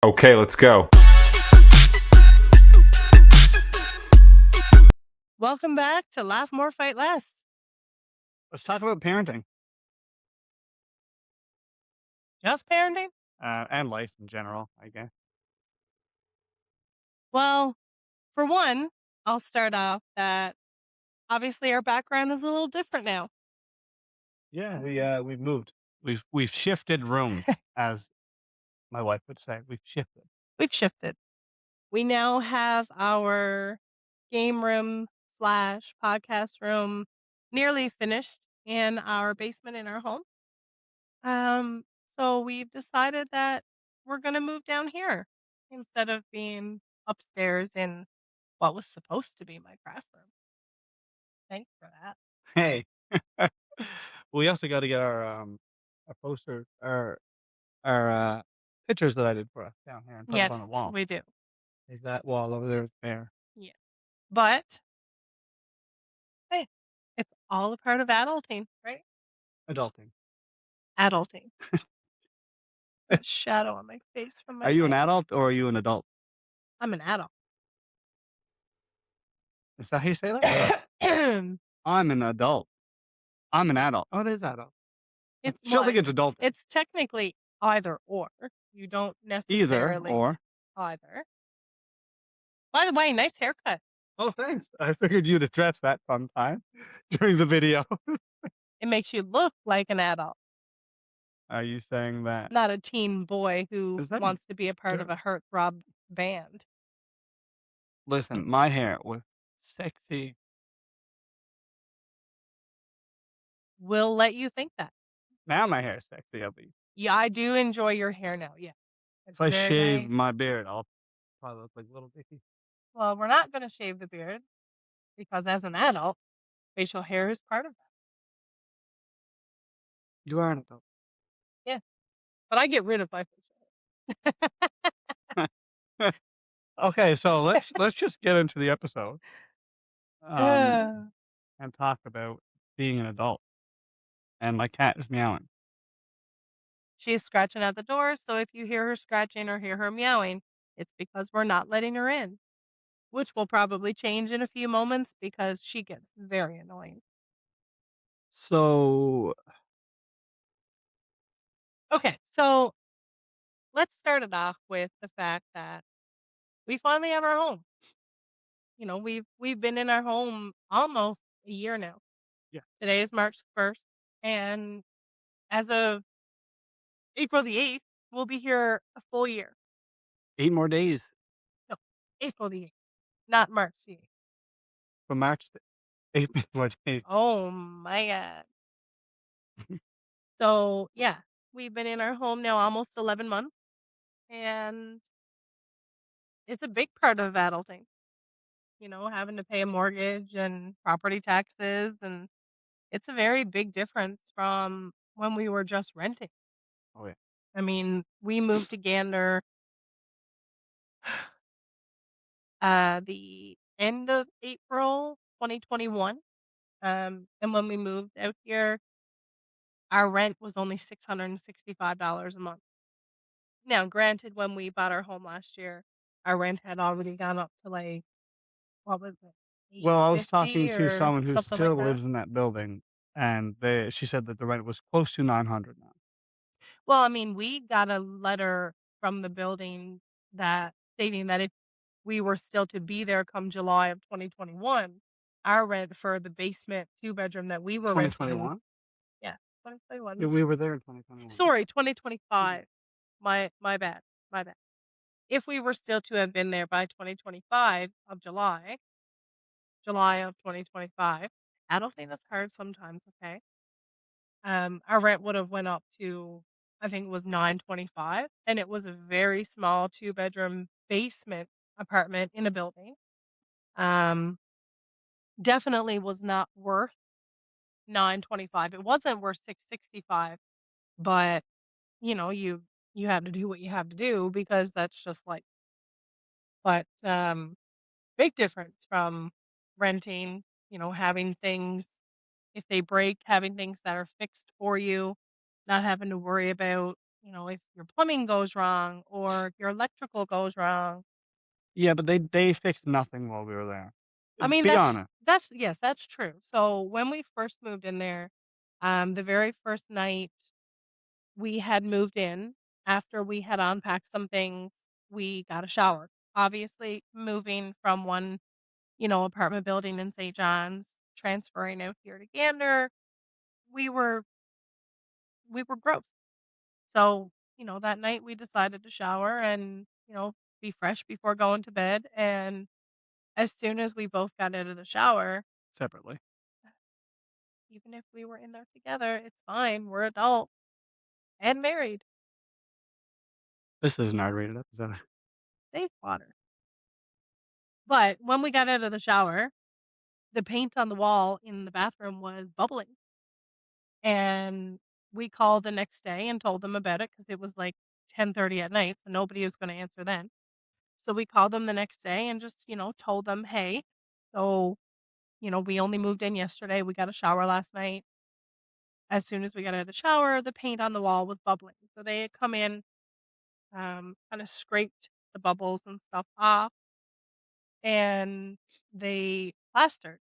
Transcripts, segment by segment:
Okay, let's go. Welcome back to Laugh More, Fight Less. Let's talk about parenting Just parenting? and life in general, I guess. Well, for one, I'll start off that obviously our background is a little different now. Yeah, we've moved. We've shifted rooms, as my wife would say. We've shifted. We've shifted. We now have our game room / podcast room nearly finished in our basement in our home. Um, so we've decided that we're going to move down here instead of being upstairs in what was supposed to be my craft room. Thanks for that. Hey, we also got to get our poster, our pictures that I did for us down here and put up on the Yes, wall. we do. Is that wall over there there? Yeah. But hey, it's all a part of adulting, right? Adulting. Adulting. A shadow on my face from my Are you an face. adult or are you an adult? I'm an adult. Is that how you say that? I'm an adult. I'm an adult. Oh, it is adult. I still think it's adult. It's technically either or. You don't Either necessarily or. either. By the way, nice haircut. Oh, thanks. I figured you'd address that sometime during the video. It makes you look like an adult, Are you saying that? not a teen boy who Is that wants to be a part of Joe? a heartthrob band. Listen, my hair was sexy. We'll let you think that. Now my hair is sexy, at least. Yeah, I do enjoy your hair now. Yeah. It's If I very shave nice. my beard, I'll probably look like Little Dicky. Well, we're not going to shave the beard because as an adult, facial hair is part of that. You are an adult. Yeah. But I get rid of my facial hair. Okay, so let's just get into the episode. And talk about being an adult. And my cat is meowing. She's scratching at the door, so if you hear her scratching or hear her meowing, it's because we're not letting her in, which will probably change in a few moments because she gets very annoying. So, Okay, so let's start it off with the fact that we finally have our home. You know, we've been in our home almost a year now. yeah, Today is March 1st, and as of April the 8th, we'll be here a full year. 8 more days No, April the 8th, not March the 8th. from March to 8 more days. Oh my God. So, yeah, we've been in our home now almost 11 months, and it's a big part of adulting, you know, having to pay a mortgage and property taxes, and it's a very big difference from when we were just renting. Oh, yeah. I mean, we moved to Gander the end of April 2021. And when we moved out here, our rent was only $665 a month. Now, granted, when we bought our home last year, our rent had already gone up to like, what was it? Well, I was 850 talking to or someone who something like still that. lives in that building, and she said that the rent was close to 900 now. Well, I mean, we got a letter from the building that stating that if we were still to be there come July of 2021, our rent for the basement 2-bedroom that we were renting. 2021? Yeah, 2021. Yeah, we were there in 2021. Sorry, 2025. My bad. My bad. If we were still to have been there by 2025 of July of 2025, adulting is hard sometimes, okay? Our rent would have went up to, I think it was $925, and it was a very small 2-bedroom basement apartment in a building. Definitely was not worth $925. It wasn't worth $665, but you know, you have to do what you have to do because that's just like. But big difference from renting. You know, having things if they break, having things that are fixed for you, not having to worry about if your plumbing goes wrong or your electrical goes wrong. Yeah, but they fixed nothing while we were there. I mean, Be honest. that's yes, that's true. So when we first moved in there, the very first night we had moved in, after we had unpacked some things, we got a shower. Obviously, moving from one, apartment building in St. John's, transferring out here to Gander, we were we were gross. So, that night we decided to shower and, be fresh before going to bed. And as soon as we both got out of the shower, Separately. even if we were in there together, it's fine. We're adult and married. This is an R-rated episode. Safe water. But when we got out of the shower, the paint on the wall in the bathroom was bubbling. And we called the next day and told them about it because it was like 10:30 at night, so nobody was going to answer then. So we called them the next day and just, told them, hey, so, we only moved in yesterday. We got a shower last night. As soon as we got out of the shower, the paint on the wall was bubbling. So they had come in, kind of scraped the bubbles and stuff off, and they plastered.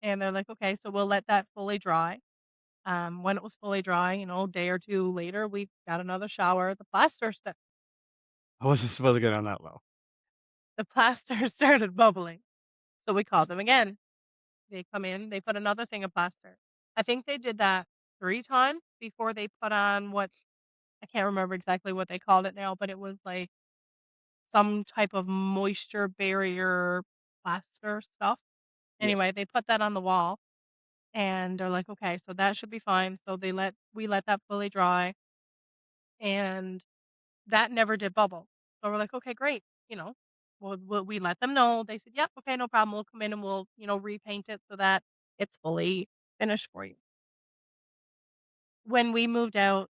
And they're like, okay, so we'll let that fully dry. When it was fully dry, a day or two later, we got another shower. I wasn't supposed to go down that low. The plaster started bubbling. So we called them again. They come in, they put another thing of plaster. I think they did that 3 times before they put on what I can't remember exactly what they called it now, but it was like some type of moisture barrier plaster stuff. Yeah. Anyway, they put that on the wall and they're like, "Okay, so that should be fine." So we let that fully dry and that never did bubble. So we're like, "Okay, great." You know, we let them know. They said, "Yep, okay, no problem. We'll come in and we'll, repaint it so that it's fully finished for you." When we moved out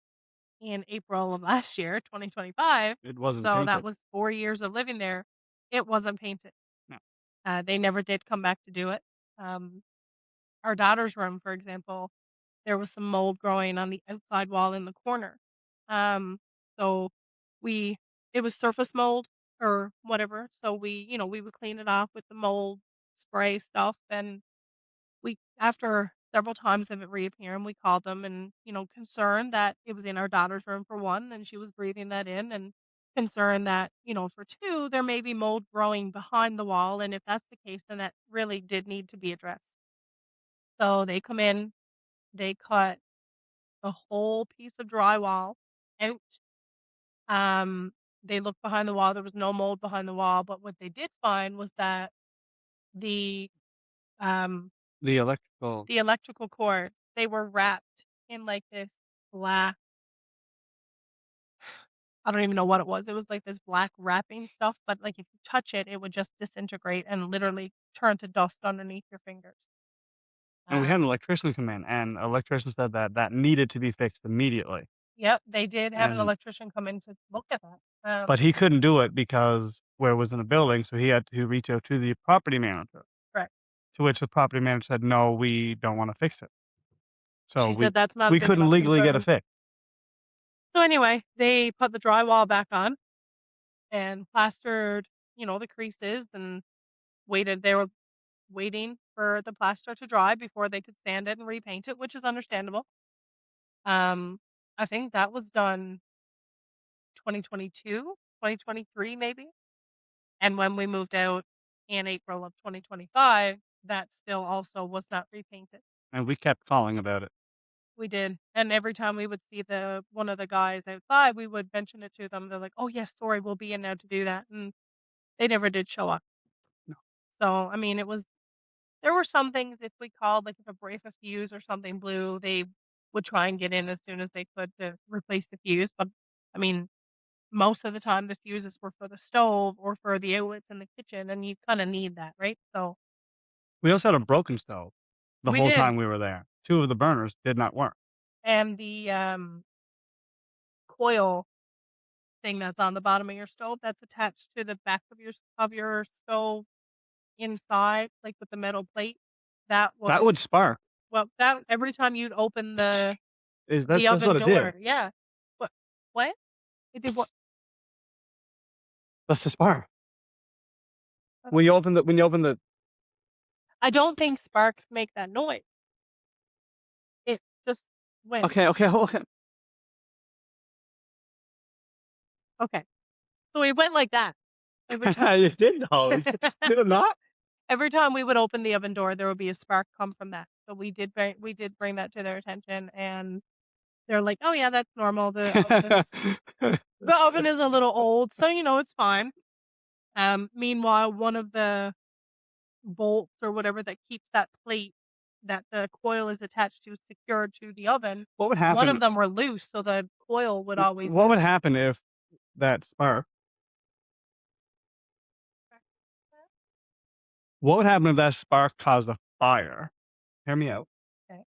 in April of last year, 2025, It wasn't so that painted. was 4 years of living there, it wasn't painted. No. They never did come back to do it. Um, our daughter's room, for example, there was some mold growing on the outside wall in the corner. So we it was surface mold or whatever, so we would clean it off with the mold spray stuff, and we after several times of it reappearing, we called them and, concerned that it was in our daughter's room for 1, and she was breathing that in, and concerned that, for 2, there may be mold growing behind the wall, and if that's the case, then that really did need to be addressed. So they come in, they cut the whole piece of drywall out. Um, they looked behind the wall, there was no mold behind the wall, but what they did find was that the, um The electrical the electrical cords, they were wrapped in, like, this black I don't even know what it was. It was, like, this black wrapping stuff, but, like, if you touch it, it would just disintegrate and literally turn to dust underneath your fingers. and we had an Um electrician come in, and electrician said that that needed to be fixed immediately, Yep, they did have an and electrician come in to look at that. but he couldn't do it because where it was in a building, so he had to reach out to the property manager, Correct. to which the property manager said, "No, we don't wanna fix it." So She said that's not a we big couldn't enough legally get it concern. fixed. So, anyway, they put the drywall back on and plastered, the creases and they were waiting for the plaster to dry before they could sand it and repaint it, which is understandable. Um, I think that was done 2022, 2023 maybe, and when we moved out in April of 2025, that still also was not repainted. And we kept calling about it. We did, and every time we would see the one of the guys outside, we would mention it to them. They're like, "Oh, yes, sorry, we'll be in now to do that," and they never did show up. No. So, I mean, there were some things if we called, like, if a fuse or something blew, they would try and get in as soon as they could to replace the fuse, but, I mean, most of the time, the fuses were for the stove or for the outlets in the kitchen, and you kinda need that, right? So, We also had a broken stove the we whole did, time we were there. 2 of the burners did not work. and the, coil thing that's on the bottom of your stove that's attached to the back of your stove inside, like, with the metal plate, that That was would spark. well, that every time you'd open Is the that's oven what it did. door, yeah. What? It did what? That's the spark. Uh, When you open the I don't think sparks make that noise. It just went. okay, okay, okay. Okay. So it went like that every time. You did know. Did it not? Every time we would open the oven door, there would be a spark come from that. So we did bring that to their attention, and they're like, "Oh, yeah, that's normal. The oven is a little old, so, it's fine." Meanwhile, one of the bolts or whatever that keeps that plate that the coil is attached to secured to the oven, What would one of happen them were loose, so the coil would always what would move. happen if that spark what would happen if that spark caused a fire? Hear me out. Okay,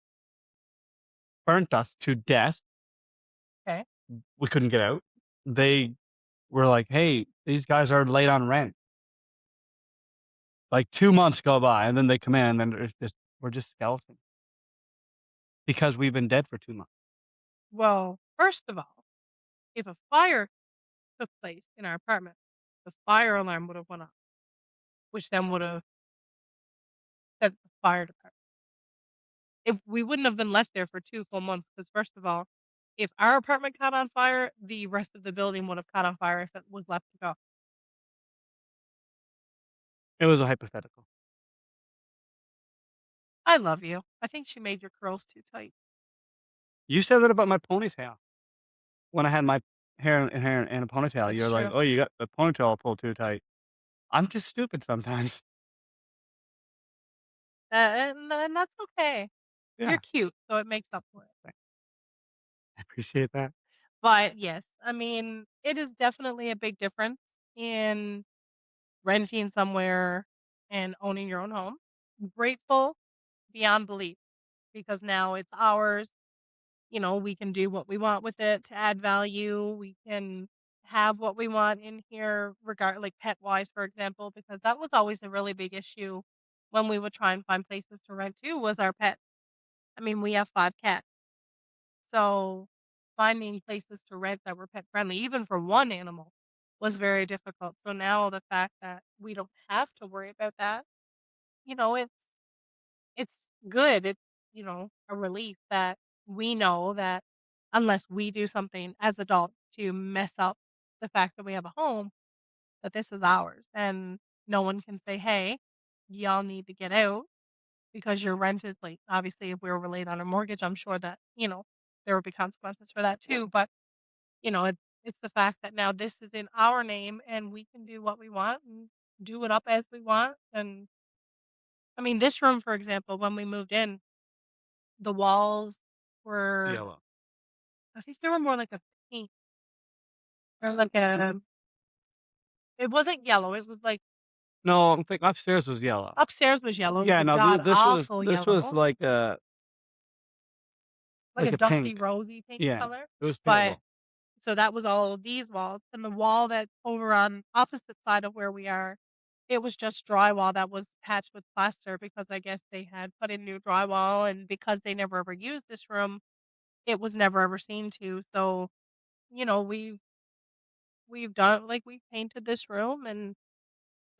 Burnt us to death. okay. We couldn't get out. They were like, "Hey, these guys are late on rent." Like 2 months go by, and then they come in, and there's just we're just skeletons because we've been dead for 2 months. Well, first of all, if a fire took place in our apartment, the fire alarm would have went off, which then would have set the fire department. If we wouldn't have been left there for 2 full months, because first of all, if our apartment caught on fire, the rest of the building would have caught on fire if it was left to go. It was a hypothetical. I love you. I think she made your curls too tight. You said that about my ponytail. When I had my hair in a ponytail, That's you're like, true. "Oh, you got the ponytail pulled too tight." I'm just stupid sometimes. And that's okay. You're Yeah, cute, so it makes up for it. I appreciate that. But yes, I mean, it is definitely a big difference in renting somewhere and owning your own home. Grateful beyond belief because now it's ours. We can do what we want with it to add value. We can have what we want in here, like pet wise, for example, because that was always a really big issue when we would try and find places to rent to was our pet. I mean, we have 5 cats. So finding places to rent that were pet friendly, even for one animal, was very difficult. So now the fact that we don't have to worry about that, you know, it's it's good. It's, a relief that we know that unless we do something as adults to mess up the fact that we have a home, that this is ours. And no one can say, hey, y'all need to get out because your rent is late. Obviously, if we were late on a mortgage, I'm sure that, there would be consequences for that too. But, it's the fact that now this is in our name and we can do what we want and do it up as we want. And I mean, this room, for example, when we moved in, the walls were Yellow. I think they were more like a pink or like a it wasn't yellow, it was like No, I'm thinking upstairs was yellow. upstairs was yellow, it was Yeah, a no, god this was awful this was yellow, like like a a dusty pink. rosy pink Yeah, color, it was but terrible. so that was all of these walls, and the wall that's over on opposite side of where we are, it was just drywall that was patched with plaster because I guess they had put in new drywall, and because they never ever used this room, it was never ever seen to, so, you know, we've done like, we painted this room, and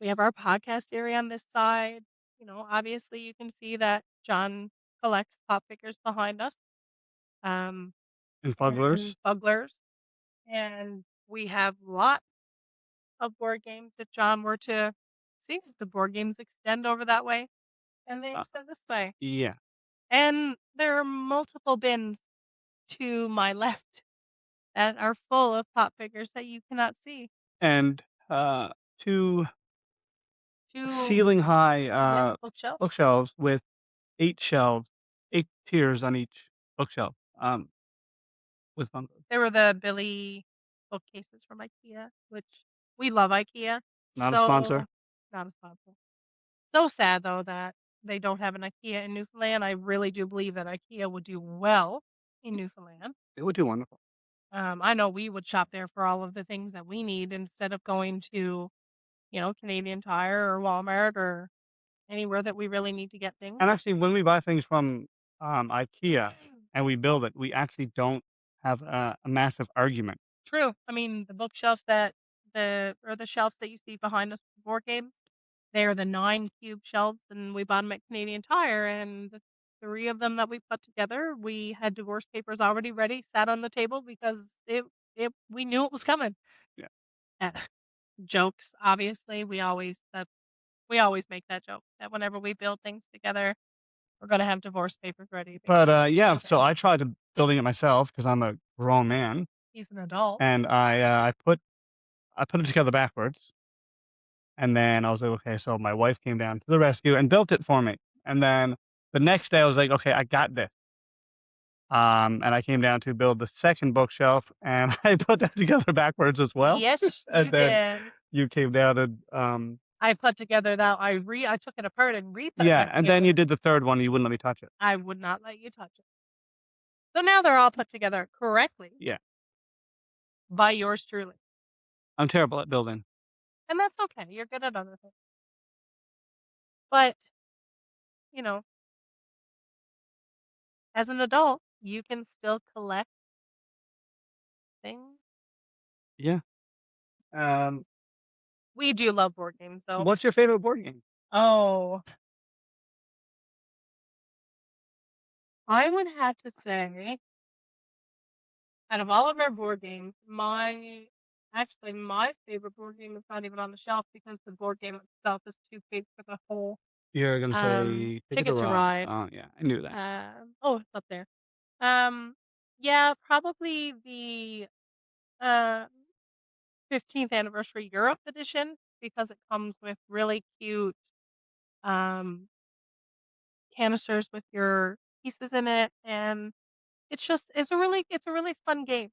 we have our podcast area on this side. Obviously, you can see that John collects pop figures behind us, um, And and Fugglers. Bugglers, and we have lots of board games if John were to see. The board games extend over that way, and they Uh, extend this way. yeah, And there are multiple bins to my left that are full of pop figures that you cannot see. and, 2 Two, ceiling high, yep, bookshelves. bookshelves with 8 shelves, 8 tiers on each bookshelf, with bunk They were the Billy bookcases from IKEA, which we love IKEA. not a sponsor. So not a sponsor. So sad though that they don't have an IKEA in Newfoundland. I really do believe that IKEA would do well in Newfoundland. It would do wonderful. I know we would shop there for all of the things that we need instead of going to, Canadian Tire or Walmart or anywhere that we really need to get And things. actually, when we buy things from, IKEA and we build it, we actually don't have a massive argument. True. I mean, the bookshelves that the shelves that you see behind us for board games, they are the 9 cube shelves, and we bought them at Canadian Tire, and the 3 of them that we put together, we had divorce papers already ready, sat on the table because it we knew it was coming. Yeah. Uh, Jokes, obviously, we always make that joke that whenever we build things together, we're gonna have divorce papers ready But, because it yeah, just so ends I up tried to building it myself because 'cause I'm a grown man, he's an adult. and I put it together backwards, and then I was like, "Okay," so my wife came down to the rescue and built it for me, and then the next day I was like, "Okay, I got this." And I came down to build the second bookshelf, and I put that together backwards as well, Yes, you and then did. you came down and, I put together that I took it apart and re-put it yeah, back and then you together. did the third one, and you wouldn't let me touch it. I would not let you touch it. So now they're all put together correctly Yeah, by yours truly. I'm terrible at building. And that's okay. You're good at other things. But, you know, as an adult, you can still collect things. Yeah. Um, We do love board games though. what's your favorite board game? Oh, I would have to say, out of all of our board games, my favorite board game is not even on the shelf because the board game itself is too big for the whole You're gonna say Ticket to Ticket to Ride. Ride. Oh, yeah, I knew that. Oh, it's up there. Um, yeah, probably the uh 15th anniversary Europe edition because it comes with really cute um canisters with your pieces in it, and it's a really fun game.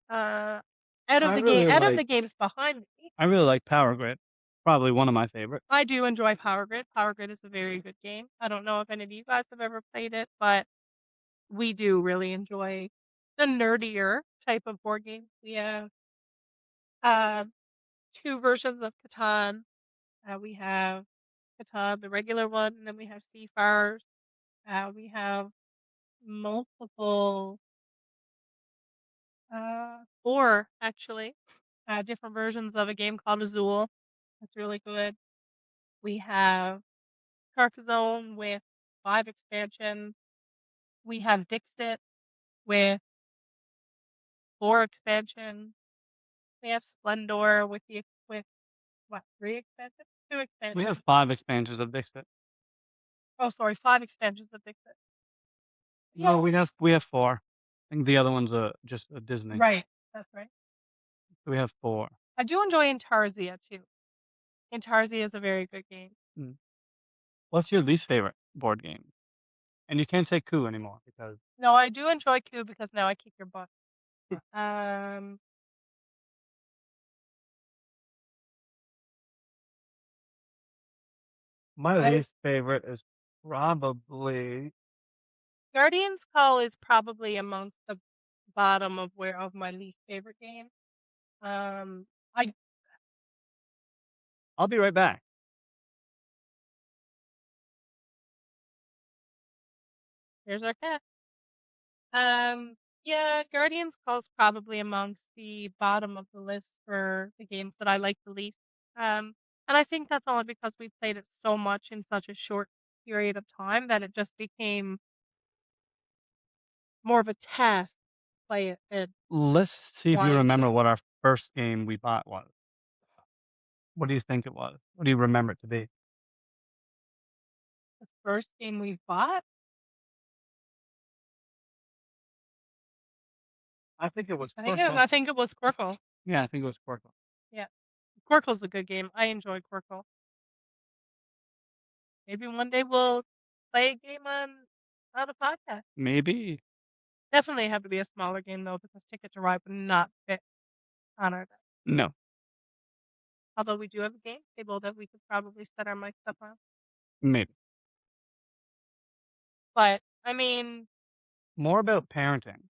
Uh, out of the games behind me, I really like Power Grid, probably one of my favorite. I do enjoy Power Grid. Power Grid is a very good game. I don't know if any of you guys have ever played it, but we do really enjoy the nerdier type of board games. We have uh, 2 versions of Catan. We have Catan, the regular one, and then we have Seafarers. We have multiple, 4 actually, different versions of a game called Azul. That's really good. We have Carcassonne with 5 expansions. We have Dixit with 4 expansions. We have Splendor with what, 3 expansions? 2 We have expansions. 5 expansions of Dixit. Oh, sorry, 5 expansions of Dixit. No, Yeah. we have 4. I think the other one's, just a Disney. Right. That's right. We have 4. I do enjoy Intarsia too. Intarsia is a very good game. Mm. What's your least favorite board game? And you can't say Coup anymore because No, I do enjoy Coup because now I kick your butt. Um, my I least favorite is probably Guardian's Call is probably amongst the bottom of my least favorite game. I I'll be right back. There's our cat. Yeah, Guardian's Call is probably amongst the bottom of the list for the games that I like the least. And I think that's only because we played it so much in such a short period of time that it just became more of a task to play it and Let's see if you wanting remember to. what our first game we bought was. What do you think it was? What do you remember it to be? The first game we bought, I think it was I Quirkle. think it was Quirkle. Yeah, I think it was Quirkle. Yeah, Quirkle's a good game. I enjoy Quirkle. Maybe one day we'll play a game on a podcast. Maybe. Definitely have to be a smaller game though, because Ticket to Ride would not fit on our desk. No, Although we do have a game table that we could probably set our mics up on. maybe. But I mean, More about parenting,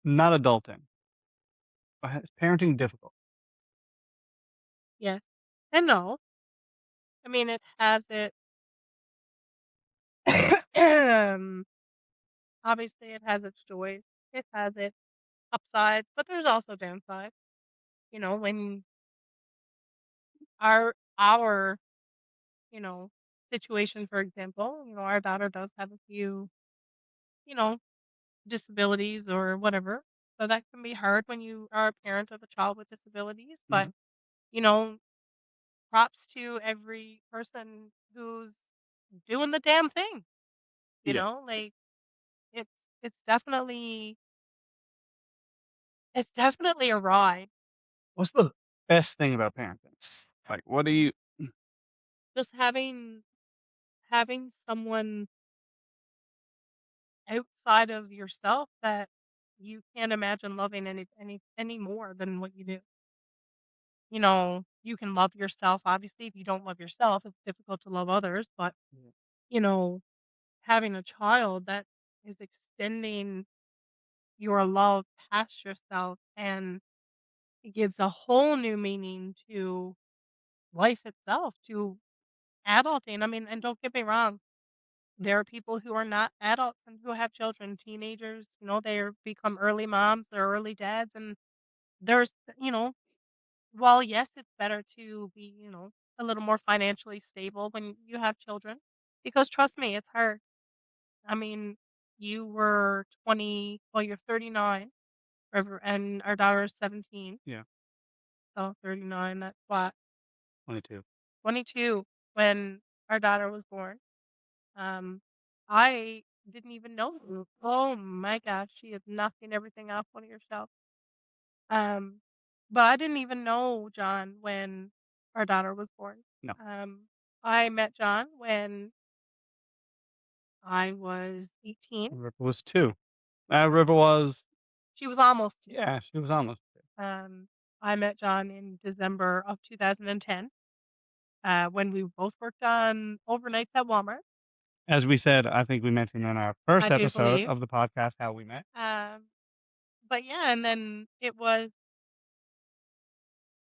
not adulting. Is parenting difficult? yes and no. I mean, it has it. um, Obviously, it has its joys. It has its upsides, but there's also downsides. When our you know situation, for example, our daughter does have a few you know disabilities or whatever, so that can be hard when you are a parent of a child with disabilities. But Mhm. you know, props to every person who's doing the damn thing. Yeah. Like it's it's definitely it's definitely a ride. What's the best thing about parenting? Like, what do you Just having someone outside of yourself that you can't imagine loving any more than what you do. You can love yourself. Obviously, if you don't love yourself, it's difficult to love others. But Yeah. you know, having a child that is extending your love past yourself, and it gives a whole new meaning to life itself, to adulting. I mean, and don't get me wrong, there are people who are not adults and who have children, teenagers, they become early moms or early dads. And there's, while yes, it's better to be, a little more financially stable when you have children, because trust me, it's hard. I mean, you were 20, well, you're 39, and our daughter is 17. Yeah, So 39, that's what, 22. 22 when our daughter was born. Um, I didn't even know her. Oh my gosh, she is knocking everything off one of your shelves. Um, but I didn't even know John when our daughter was born. No, Um, I met John when I was 18. River was 2. River was She was almost 2. yeah, she was almost 2. Um, I met John in December of 2010, when we both worked on overnights at Walmart. As we said, I think we mentioned in our I first do episode believe. of the podcast how we met. Um, but yeah, and then it was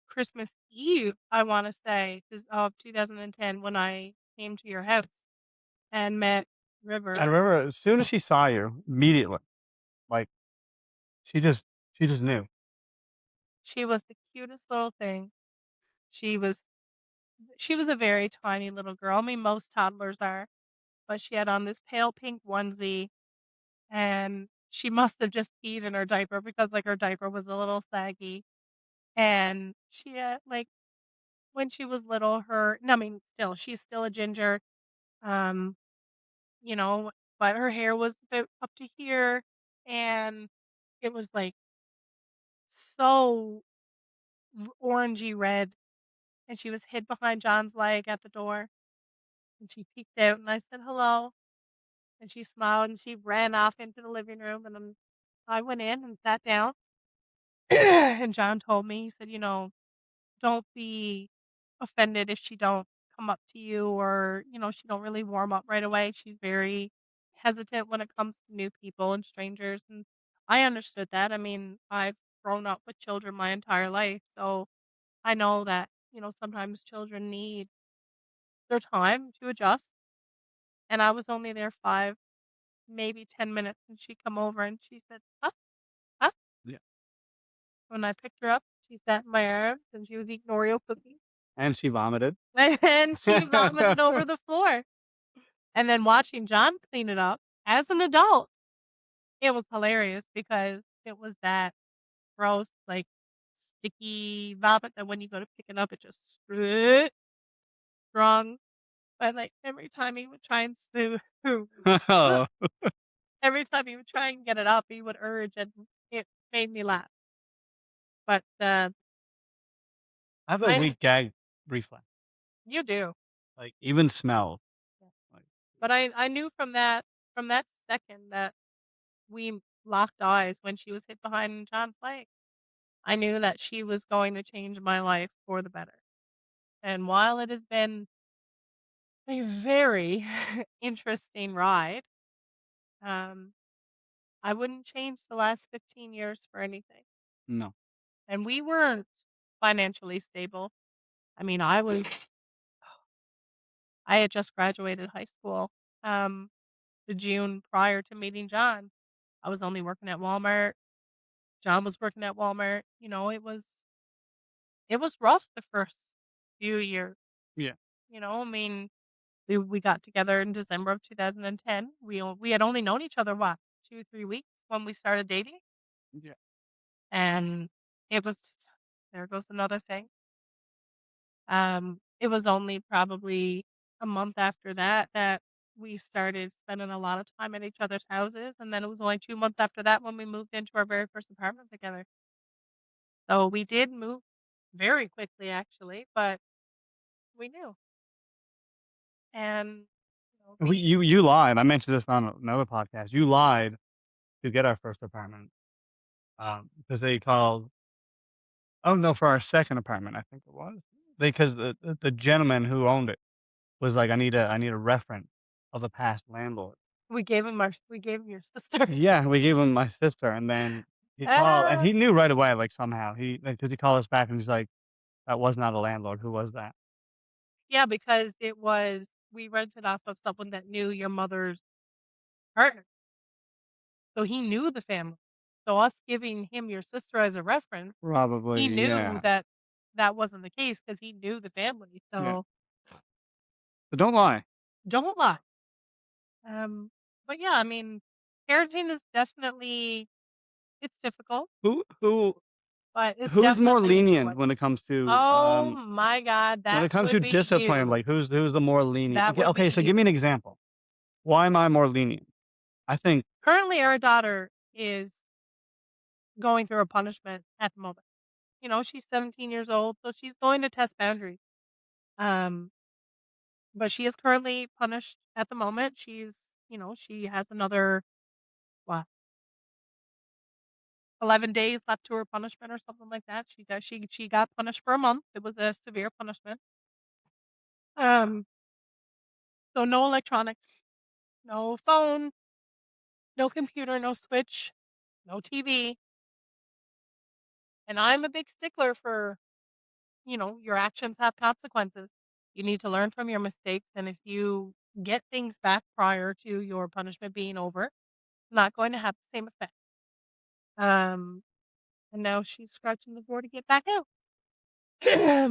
Christmas Eve, I wanna say, of 2010 when I came to your house and met River. And River, as soon as she saw you, immediately, like, she just she just knew. She was the cutest little thing. She was she was a very tiny little girl. I mean, most toddlers are, but she had on this pale pink onesie, and she must have just peed in her diaper because, like, her diaper was a little saggy. And she had, like, when she was little, her no, I mean, still, she's still a ginger, um, you know, but her hair was about up to here, and it was, like, so orangey red, and she was hid behind John's leg at the door, and she peeked out, and I said, "Hello," and she smiled, and she ran off into the living room, and I went in and sat down, and John told me, he said, "Don't be offended if she don't come up to you, or, she don't really warm up right away. She's very hesitant when it comes to new people and strangers." And I understood that. I mean, I've grown up with children my entire life, so I know that, sometimes children need their time to adjust. And I was only there 5, maybe 10 minutes, and she come over and she said, "Huh? Huh?" Yeah. When I picked her up, she sat in my arms and she was eating Oreo cookies, And she vomited. and she vomited over the floor. And then watching John clean it up as an adult, it was hilarious because it was that gross, like, sticky vomit that when you go to pick it up, it just strong. But, like, every time he would try and Oh, every time he would try and get it up, he would urge, and it made me laugh. But, I have a I weak gag reflex, you do. like, even smell, Yeah. like But I knew from that second that we locked eyes when she was hid behind John's leg. I knew that she was going to change my life for the better. And while it has been a very interesting ride, um, I wouldn't change the last 15 years for anything. no. And we weren't financially stable. I mean, I had just graduated high school, um, the June prior to meeting John. I was only working at Walmart, John was working at Walmart. It was rough the first few years. Yeah, I mean, we got together in December of 2010. We had only known each other what 2 3 weeks when we started dating, yeah. and it was there goes another thing. It was only probably a month after that that we started spending a lot of time at each other's houses, and then it was only 2 months after that when we moved into our very first apartment together. So we did move very quickly actually, but we knew. And being You lied. I mentioned this on another podcast. You lied to get our first apartment, because they called. Oh no, for our second apartment, I think it was. Because the gentleman who owned it was like, I need a reference of the past landlord." we gave him your sister. Yeah, we gave him my sister, and then he called, and Ah, he knew right away, like, somehow. Because he called us back, and he's like, "That was not a landlord. Who was that?" yeah, because we rented off of someone that knew your mother's partner, so he knew the family. So us giving him your sister as a reference, he Probably, knew yeah. that that wasn't the case because he knew the family. Yeah. So But don't lie. don't lie. Um, but yeah, I mean, parenting is definitely it's difficult, Who who but it's who's more definitely a joy. lenient when it comes to, Oh my god, when that it comes would to be discipline? you. Like, who's the more lenient? That Okay, would be okay, so give you. me an example. Why am I more lenient? I think Currently, our daughter is going through a punishment at the moment. She's 17 years old, so she's going to test boundaries. Um, but she is currently punished at the moment. She has another what 11 days left to her punishment or something like that. She got punished for a month. It was a severe punishment. Um, so no electronics, no phone, no computer, no switch, no TV. And I'm a big stickler for your actions have consequences. You need to learn from your mistakes, and if you get things back prior to your punishment being over, it's not going to have the same effect. Um, and now she's scratching the floor to get back out.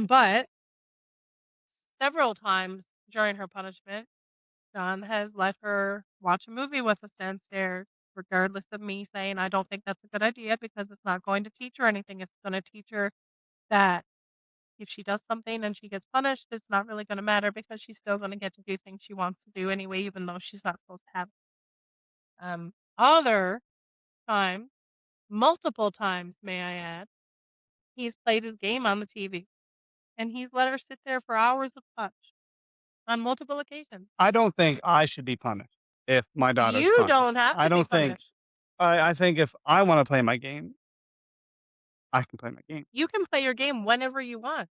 But several times during her punishment, John has let her watch a movie with us downstairs, regardless of me saying I don't think that's a good idea because it's not going to teach her anything. It's going to teach her that if she does something and she gets punished, it's not really gonna matter because she's still gonna get to do things she wants to do anyway, even though she's not supposed to have it. Other times, multiple times, may I add, he's played his game on the TV, and he's let her sit there for hours of touch on multiple occasions. I don't think I should be punished if my daughter's You don't punished. have I to be don't think punished. I think if I wanna play my game, I can play my game. You can play your game whenever you want,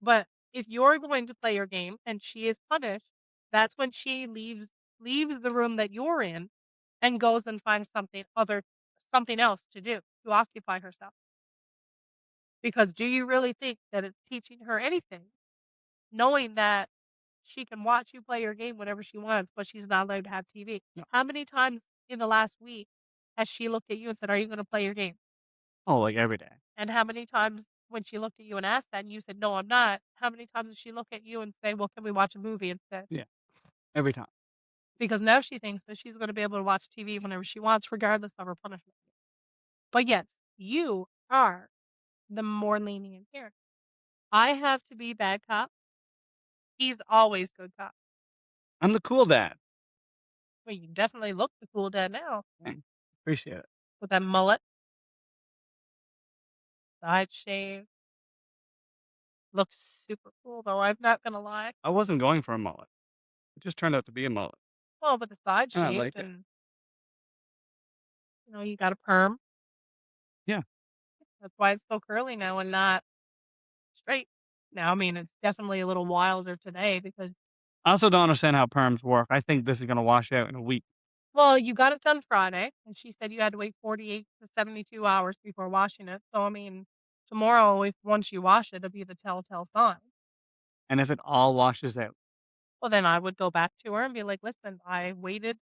but if you're going to play your game and she is punished, that's when she leaves the room that you're in and goes and finds something else to do, to occupy herself. Because do you really think that it's teaching her anything, knowing that she can watch you play your game whenever she wants, but she's not allowed to have TV? No. How many times in the last week has she looked at you and said, "Are you gonna play your game?" Oh, like, every day. And how many times when she looked at you and asked that and you said, "No, I'm not," how many times does she look at you and say, "Well, can we watch a movie instead?" Yeah, every time. Because now she thinks that she's gonna be able to watch TV whenever she wants, regardless of her punishment. But yes, you are the more lenient parent. I have to be bad cop. He's always good cop. I'm the cool dad. Well, you definitely look the cool dad now Thanks. Appreciate it. with that mullet, side shave. Looks super cool though. I'm not gonna lie. I wasn't going for a mullet. It just turned out to be a mullet, Well, with the side and I shaved like it. and you got a perm. Yeah. That's why it's so curly now and not straight. Now, I mean, it's definitely a little wilder today because I also don't understand how perms work. I think this is gonna wash out in a week. well, you got it done Friday, and she said you had to wait 48 to 72 hours before washing it. So, I mean, tomorrow, if once you wash it, it'll be the telltale sign. And if it all washes out, Well, then I would go back to her and be like, "Listen, I waited,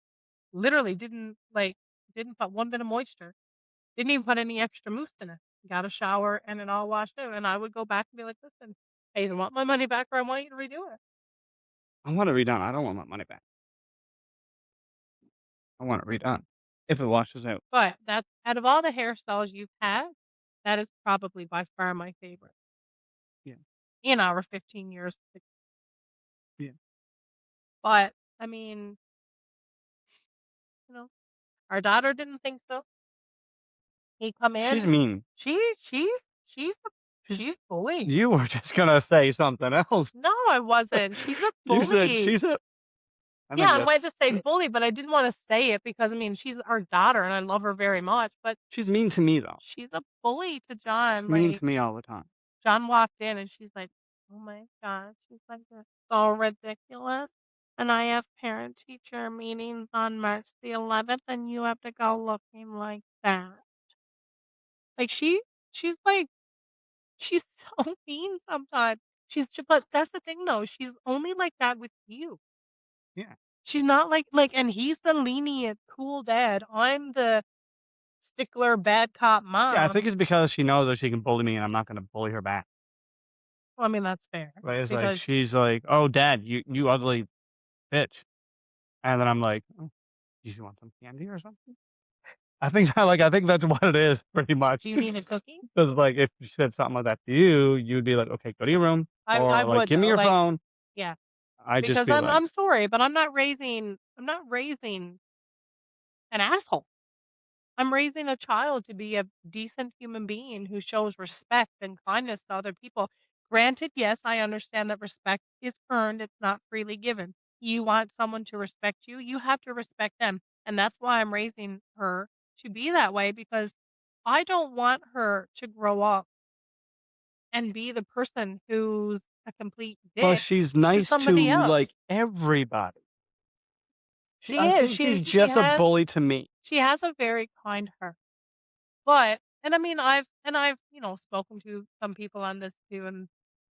literally didn't put one bit of moisture, Didn't even put any extra mousse in it. Got a shower and it all washed out, and I would go back and be like, "Listen, I either want my money back or I want you to redo it." I want it redone. I don't want my money back. I want it redone if it washes out. But that out of all the hairstyles you've had, that is probably by far my favorite Yeah, in our 15 years. yeah. But, I mean, you know, our daughter didn't think so. He come She's in, mean. she's a She's she's bully. You were just gonna say something else. No, I wasn't. She's a You said bully. she's a I Yeah, think I might that's just say bully, but I didn't wanna say it because, I mean, she's our daughter and I love her very much, but she's mean to me, though. she's a bully to She's John, mean like, to me all the time. John walked in and she's like, "Oh my god," she's like, "This so ridiculous, and I have parent-teacher meetings on March the 11th, and you have to go looking like that." Like, she's like she's so mean sometimes. But that's the thing, though, she's only like that with you. Yeah. She's not like and he's the lenient, cool dad. I'm the stickler, bad cop Yeah, I think mom. it's because she knows that she can bully me and I'm not gonna bully her back. Well, I mean, that's fair Right? It's like because she's like, "Oh, dad, you ugly bitch," and then I'm like, "Oh, do you want some candy or something?" I think that's what it is pretty much. do you need a cookie? Because like if she said something like that to you, you'd be like, "Okay, go to your room," I or like, would "Give me though, your like phone." yeah, I'd just because be like, I'm sorry, but I'm not raising an asshole. I'm raising a child to be a decent human being who shows respect and kindness to other people. Granted, yes, I understand that respect is earned, it's not freely given. You want someone to respect you, you have to respect them. And that's why I'm raising her to be that way because I don't want her to grow up and be the person who's a complete "But dick she's to nice somebody to like else. everybody." She I is. think she's just a bully to me. She has a very kind heart. But and I mean, I've, spoken to some people on this too, and,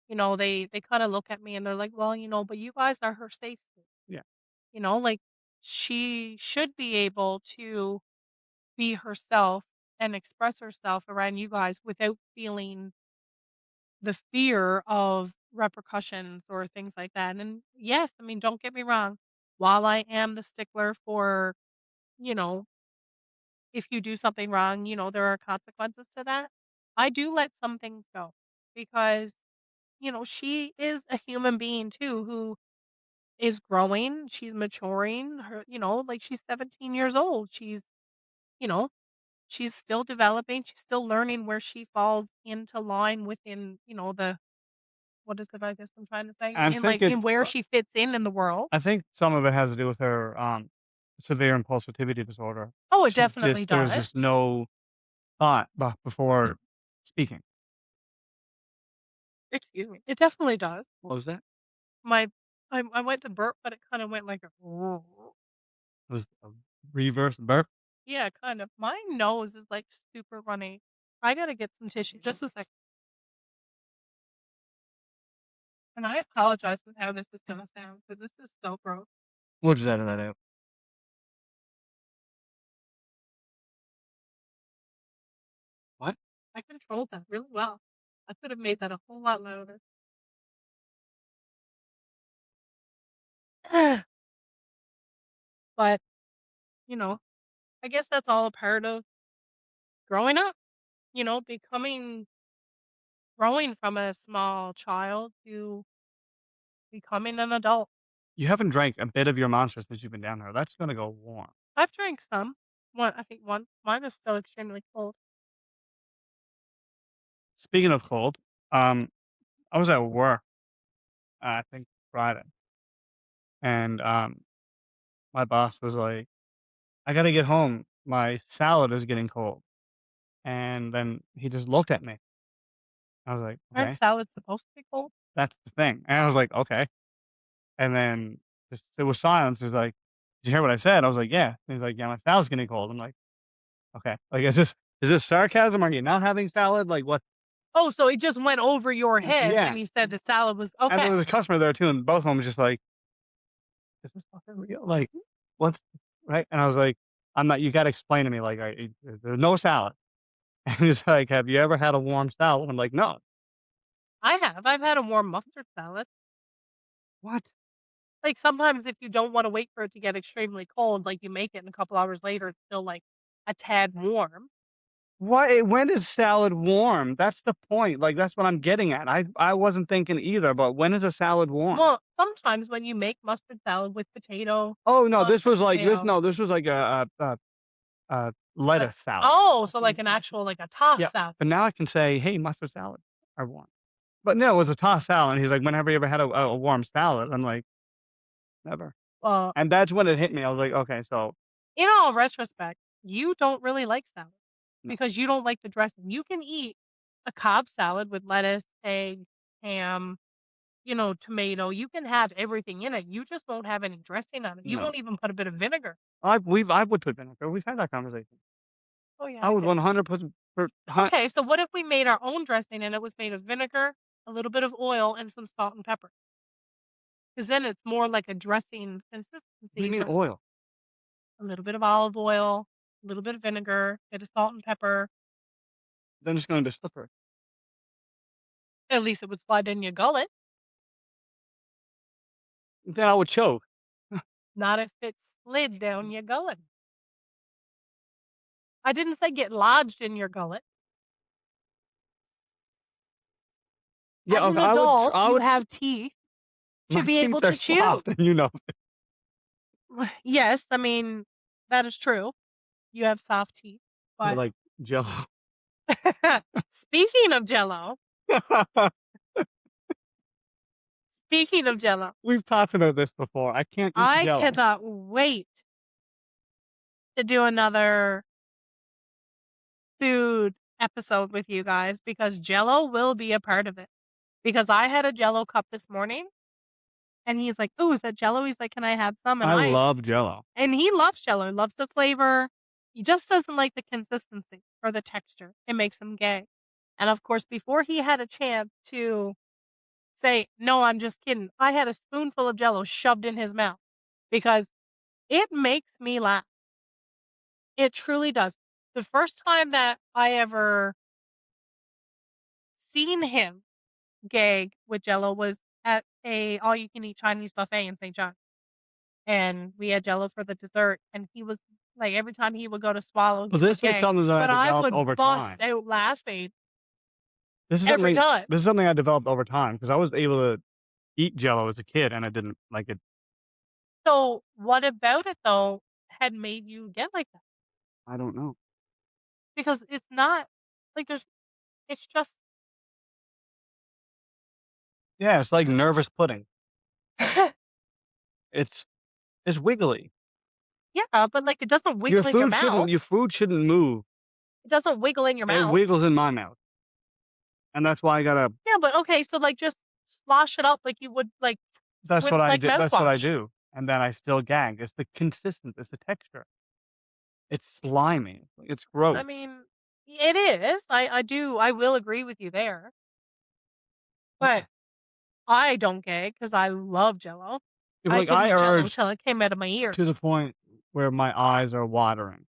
they kinda look at me and they're like, "Well, but you guys are her safe space." Yeah. Like, she should be able to be herself and express herself around you guys without feeling the fear of repercussions or things like that, and yes, I mean, don't get me wrong, while I am the stickler for, you know if you do something wrong, there are consequences to that. I do let some things go because, she is a human being too who is growing, she's maturing, like she's 17 years old. You know, she's still developing, she's still learning where she falls into line within, the what is it I guess I'm trying to say? I In think like it in where she fits in the world. I think some of it has to do with her, severe impulsivity disorder. Oh, it She definitely just There's just does. no thought before speaking. Excuse me. It definitely does. What was that? My I went to burp, but it kinda went like a It was a reverse burp? yeah, kind of. My nose is, like, super runny. I gotta get some tissue. Just a sec. And I apologize with how this is gonna sound because this is so gross. We'll just edit that out. What? I controlled that really well. I could have made that a whole lot louder. But, you know, I guess that's all a part of growing up, growing from a small child to becoming an adult. You haven't drank a bit of your Monster since you've been down there. That's gonna go warm. I've drank some. One I think one mine is still extremely cold. Speaking of cold, um, I was at work, I think Friday, and, my boss was like, "I gotta get home. My salad is getting cold." And then he just looked at me. I was like, Aren't "Okay, salads supposed to be cold? that's the thing." And I was like, "Okay." And then just there was silence. He's like, "Did you hear what I said?" I was like, "Yeah." And he's like, "Yeah, my salad's getting cold." I'm like, "Okay." Like, is this sarcasm? Are you not having salad? Like, what? Oh, so it just went over your head when Yeah. you said the salad was And there okay. was a customer there too, and both of them was just like, "Is this fucking real? Like, what's" right? And I was like, "I'm not. You got to explain to me. Like, there's no salad." And he's like, "Have you ever had a warm salad?" I'm like, "No." I have. I've had a warm mustard salad. "What? Like, sometimes if you don't wanna wait for it to get extremely cold, like, you make it and a couple hours later, it's still, like, a tad warm. What when is salad warm? That's the point, like, that's what I'm getting at. I wasn't thinking either, but when is a salad warm?" Well, sometimes when you make mustard salad with potato, "Oh, no, this mustard, was like tomato, this was like a like lettuce salad." oh, so like an actual like a tossed Yeah, salad. but now I can say, "Hey, mustard salad, I want." But no, it was a tossed salad, and he's like, "Whenever you ever had a warm salad?" I'm like, "Never." Well, And that's when it hit me. I was like, "Okay, so in all retrospect, you don't really like salad no, because you don't like the dressing. You can eat a Cobb salad with lettuce, egg, ham, tomato. You can have everything in it. You just won't have any dressing on it. You no." won't even put a bit of vinegar. I would put vinegar. We've had that conversation. Oh yeah, I I would guess. 100% per hun Okay, so what if we made our own dressing and it was made of vinegar, a little bit of oil, and some salt and pepper? Because then it's more like a dressing what do you consistency mean versus oil? a little bit of olive oil, a little bit of vinegar, bit of salt and pepper. Then it's gonna be slippery. At least it would slide in your gullet, Then I would choke. not if it slid down your gullet. I didn't say get lodged in your gullet. Yeah, As an okay, adult, I you would ch have teeth to my be able teeth are to chew. soft, and you know Yes, I mean, that is true. You have soft teeth, they're but like Jell-O. speaking of Jello, speaking of Jello, We've talked about this before. I can't eat I Jell-O. cannot wait to do another food episode with you guys because Jello will be a part of it. Because I had a Jello cup this morning and he's like, "Oh, is that Jello?" He's like, "Can I have some?" I love Jell-O. And he loves Jello, loves the flavor. He just doesn't like the consistency or the texture. It makes him gay. And of course, before he had a chance to say, "No, I'm just kidding," I had a spoonful of Jello shoved in his mouth because it makes me laugh. It truly does. The first time that I ever seen him gag with Jello was at a all-you-can-eat Chinese buffet in St. John, and we had Jello for the dessert, and he was like, every time he would go to swallow, But he would this is gag, something that I but I developed would over bust time. out laughing This is every something time. I developed over time because I was able to eat Jell-O as a kid, and I didn't like it. So, what about it, though, had made you get like that? I don't know. Because it's not like it's just Yeah, it's like nervous pudding. It's it's wiggly. yeah, but, like, it doesn't wiggle in your mouth. Your food shouldn't move. It doesn't wiggle in your It mouth. wiggles in my mouth, and that's why I gotta Yeah, but okay, so, like, just slosh it up like you would, like, with, like, that's what I mouthwash. do, and then I still gag. It's the texture. It's slimy. It's I gross. mean, it is. I will agree with you there, Yeah. but I don't gag because I love Jello. Yeah, but, I like, could I eat Jello urge till it came out of my to the ears, point where my eyes are watering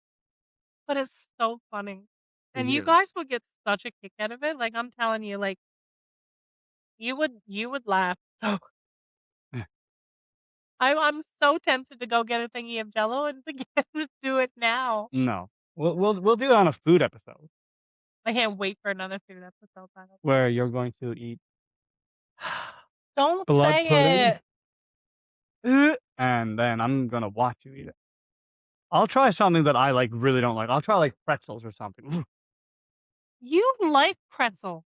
but it's so funny, to and you you. guys would get such a kick out of it, like, I'm telling you, like, you would laugh. So Eh, I'm so tempted to go get a thingy of Jello and to just do it now. no. We'll do it on a food episode I can't wait for another food episode, by the where you're going to eat way. Don't blood say pudding, it. Ugh. and then I'm gonna watch you eat it. I'll try something that I, like, really don't like. I'll try, like, pretzels or something. You like pretzel.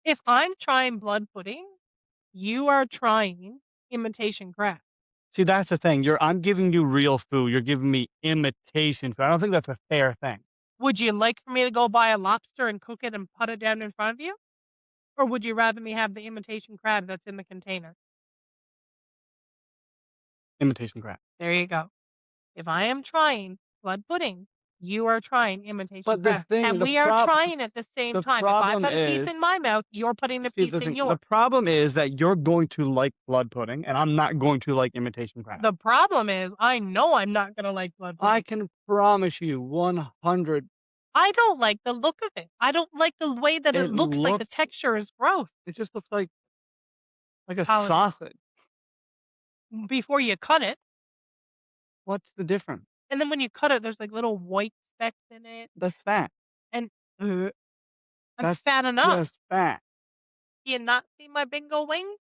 If I'm trying blood pudding, you are trying imitation crab. See, that's the thing. I'm giving you real food. You're giving me imitation food. I don't think that's a fair thing. Would you like for me to go buy a lobster and cook it and put it down in front of you? Or would you rather me have the imitation crab that's in the container? Imitation crap. There you go. If I am trying blood pudding, you are trying imitation But the crab. thing, And we are trying at the same the time. If I problem put a piece is, in my mouth, you're putting a see, piece in the yours. problem is that you're going to like blood pudding, and I'm not going to like imitation crab. The problem is I know I'm not gonna like blood I pudding. can promise you 100. I don't like the look of it. I don't like the way that it It looks like the looks texture is gross. it just looks like a How it is. sausage. Before you cut it, What's the difference? and then when you cut it, there's, like, little white specks in it, That's fat. and uh, I'm That's fat enough. just fat. Do you not see my bingo wing?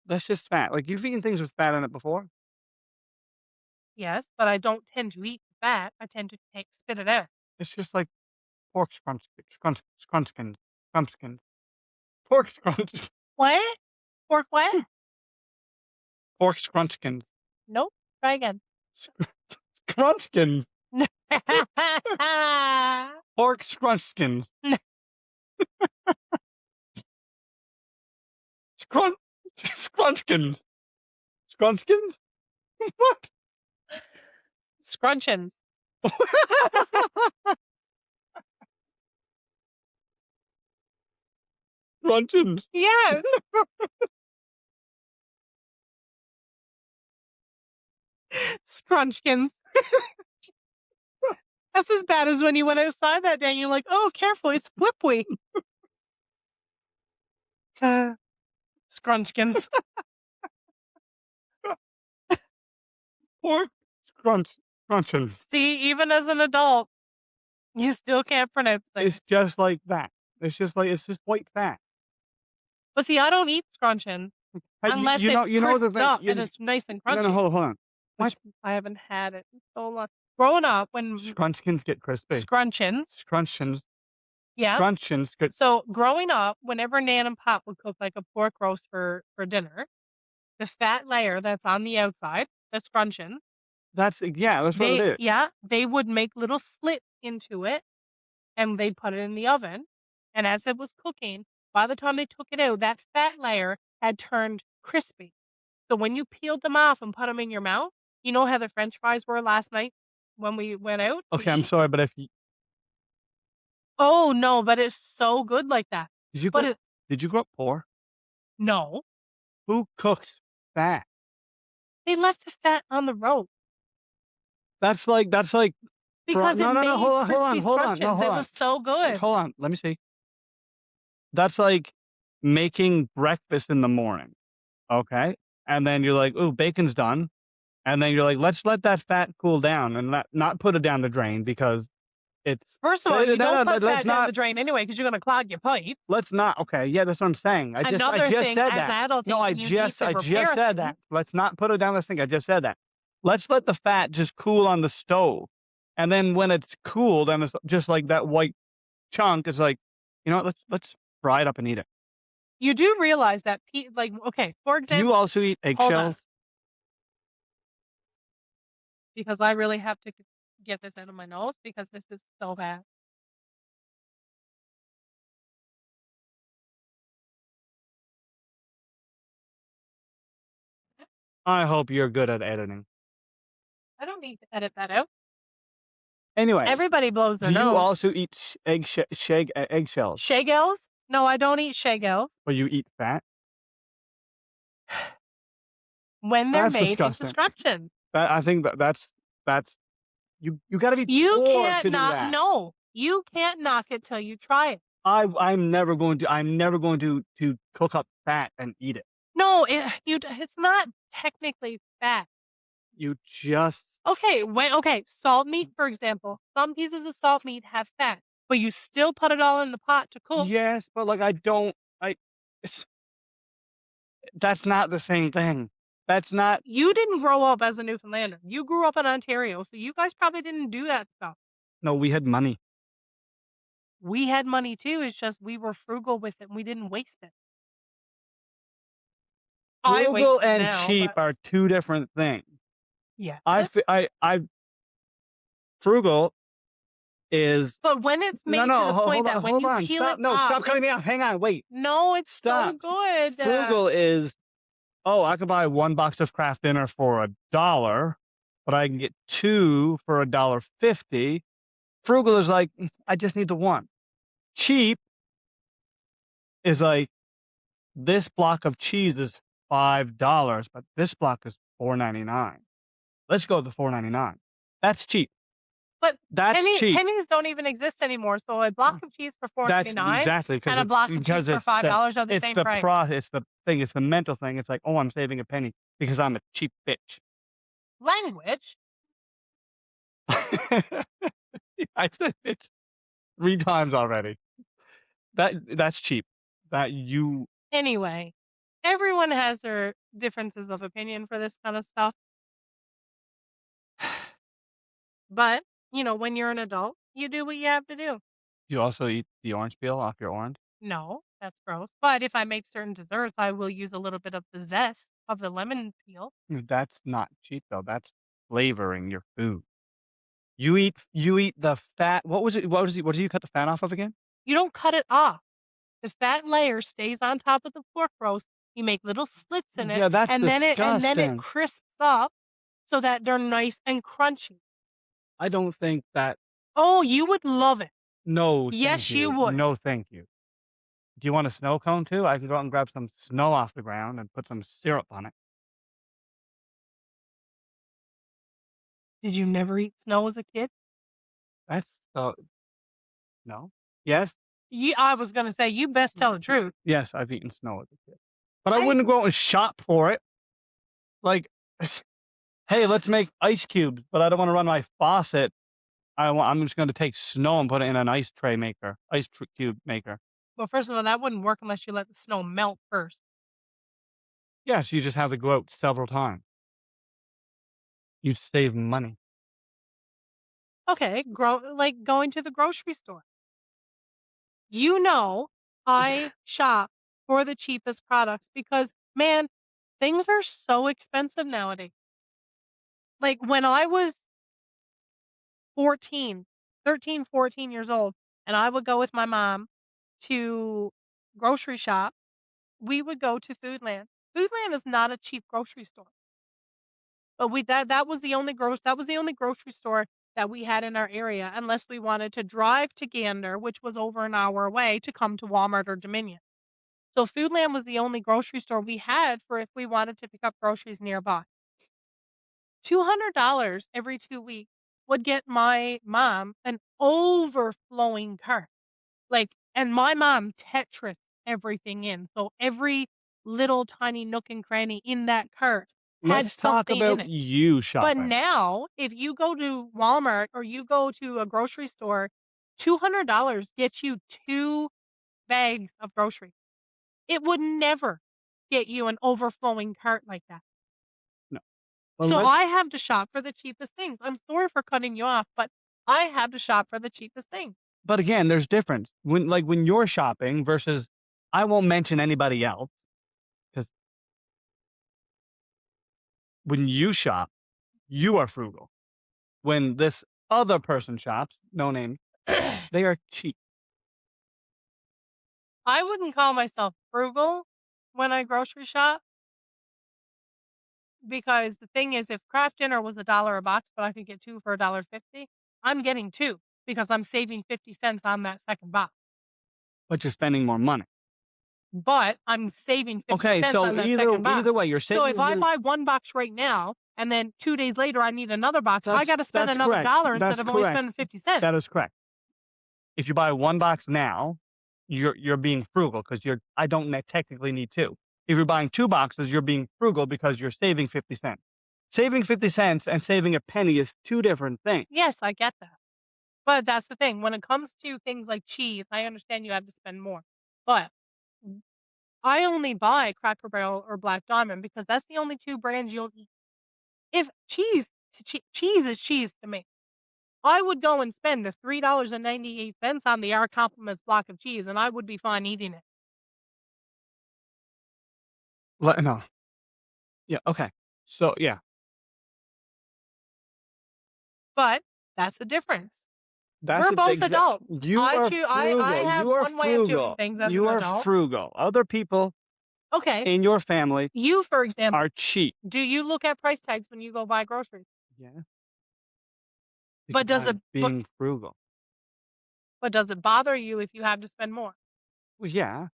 That's just fat. Like, you've eaten things with fat in it before? Yes, but I don't tend to eat the fat. I tend to take spit it out. It's just like pork scrunchkins, crumpskins, pork scrunch What? Pork what? pork scrunchkins, Nope. Try again. scrunchkins, pork scrunchkins, scrunch scrunchkins, scrunchkins? What? Scrunchins. Scrunchins. Yes. Scrunchkins. That's as bad as when you went outside that day and you're like, "Oh, careful, it's flipweed." Scrunchkins. Pork scrunchins. See, even as an adult, you still can't pronounce things. It's just like that. It's just white fat. But see, I don't eat scruncheon Hey, unless it's you know the crisped thing. up and it's nice and No, no, crunchy, hold on. which What? I haven't had it in so long. Growing up, when Scrunchkins get crispy. scruncheons, Scrunchins, yeah. scrunchins get. So growing up, whenever Nan and Pop would cook like a pork roast for dinner, the fat layer that's on the outside, the scruncheon, That's what it is. they would make little slits into it and they'd put it in the oven. And as it was cooking, by the time they took it out, that fat layer had turned crispy. So when you peeled them off and put them in your mouth, you know how the French fries were last night when we went out to Okay, I'm eat? sorry, but if you Oh no, but it's so good like that. did you But grow it did you grow up poor? no, Who cooks fat? they left the fat on the rope That's like because it no, made crispy hold on, no, scrunchions. hold It on. was so good. Hold on, let me see. That's like making breakfast in the morning, okay? And then you're like, "Ooh, bacon's done." And then you're like, "Let's let that fat cool down and not put it down the drain because it's." First of all, you don't put Let's fat down not the drain anyway because you're gonna clog your pipe. let's not okay, yeah, that's what I'm saying. I Another just thing, said as that. No, adulting, you need to I just prepare said things. that. Let's not put it down the sink. I just said that. Let's let the fat just cool on the stove. And then when it's cooled and it's just like that white chunk, it's like, you know what? Let's fry it up and eat it. You do realize that, like, okay, for Do you example, also eat hold on, eggshells? because I really have to get this out of my nose because this is so bad. I hope you're good at editing. I don't need to edit that out. Anyways, Everybody blows their do you nose. also eat eggshells? Shagels? No, I don't eat shagels. But you eat fat? When they're That's made into disgusting. scrunchions. I think that's you gotta be You poor can't to do not that. no. You can't knock it till you try it. I'm never going to cook up fat and eat it. No, it's not technically fat. You just Okay, salt meat, for example. Some pieces of salt meat have fat, but you still put it all in the pot to cook. yes, but like I don't I it's that's not the same thing. That's not You didn't grow up as a Newfoundlander. You grew up in Ontario, so you guys probably didn't do that stuff. no, we had money. We had money too, it's just we were frugal with it and we didn't waste it. I Frugal waste it and now, cheap but are two different things. yes. I frugal is But when it's no, made to no, the point that when hold you on, peel stop, it no, off, stop cutting me off. Hang on, wait, no, it's so stop. good. Frugal is, oh, I could buy one box of Kraft dinner for $1, but I can get two for $1.50. Frugal is like, I just need the one. Cheap is like, this block of cheese is $5, but this block is $4.99. Let's go with the $4.99. That's cheap. But That's cheap. pennies don't even exist anymore, so a block of cheese for That's 4.99 exactly and a block of cheese for $5 are the it's same the price. it's the thing, it's the mental thing. It's like, "Oh, I'm saving a penny because I'm a cheap bitch." Language? I said it 3 times already. That's cheap. That you Anyway, everyone has their differences of opinion for this kind of stuff, but, when you're an adult, you do what you have to do. you also eat the orange peel off your orange. No, that's gross, but if I make certain desserts, I will use a little bit of the zest of the lemon peel. That's not cheap though, that's flavoring your food. You eat the fat what did you cut the fat off of again? You don't cut it off. The fat layer stays on top of the pork roast. You make little slits in it, Yeah, that's and then it disgusting. crisps up so that they're nice and crunchy. I don't think that Oh, you would love it. no, thank Yes, you you. would. No, thank you. Do you want a snow cone too? I can go out and grab some snow off the ground and put some syrup on it. Did you never eat snow as a kid? That's no? Yes? I was gonna say, you best tell the truth. Yes, I've eaten snow as a kid. But I I wouldn't go out and shop for it. Like, "Hey, let's make ice cubes," but I don't wanna run my faucet. I'm just gonna take snow and put it in an ice cube maker. Well, first of all, that wouldn't work unless you let the snow melt first. Yes, you just have to go out several times. You save money. Okay, like going to the grocery store. You know, I shop for the cheapest products because, man, things are so expensive nowadays. Like when I was 14, 13, 14 years old, and I would go with my mom to grocery shop, we would go to Foodland. Foodland is not a cheap grocery store, but that was the only grocery store that we had in our area unless we wanted to drive to Gander, which was over an hour away, to come to Walmart or Dominion. So Foodland was the only grocery store we had for if we wanted to pick up groceries nearby. $200 every 2 weeks would get my mom an overflowing cart. Like, and my mom Tetris everything in. So every little tiny nook and cranny in that cart had Let's talk something in about it. you But shopping. now, if you go to Walmart or you go to a grocery store, $200 gets you 2 bags of groceries. It would never get you an overflowing cart like that. No. Well, So let's I have to shop for the cheapest things. I'm sorry for cutting you off, but I have to shop for the cheapest thing. but again, there's difference. When you're shopping versus I won't mention anybody else because when you shop, you are frugal. When this other person shops, no name, they are cheap. I wouldn't call myself frugal when I grocery shop because the thing is, if Kraft Dinner was $1 a box, but I could get 2 for $1.50, I'm getting 2 because I'm saving 50 cents on that second box. But you're spending more money. But I'm saving 50 Okay, cents so on that second either box. way, So if I buy 1 box right now and then 2 days later I need another box, I gotta spend that's another correct. dollar instead That's of only correct. spending 50 cents. That is correct. If you buy 1 box now, you're being frugal because I don't technically need 2. If you're buying 2 boxes, you're being frugal because you're saving 50 cents. Saving 50 cents and saving a penny is 2 different things. Yes, I get that. But that's the thing, when it comes to things like cheese, I understand you have to spend more. But I only buy Cracker Barrel or Black Diamond because that's the only 2 brands you'll eat. If cheese is cheese to me. I would go and spend the $3.98 on the Our Compliments block of cheese, and I would be fine eating it. No. Yeah, okay. So, yeah, But that's the difference. that's We're the both exact adults. you are I frugal, have you are one way of doing frugal, things as you an are adult. frugal. Other people Okay, in your family you, for example, are cheap. do you look at price tags when you go buy groceries? Yeah, But because I'm being frugal. does it bother you if you have to spend more? Well, yeah.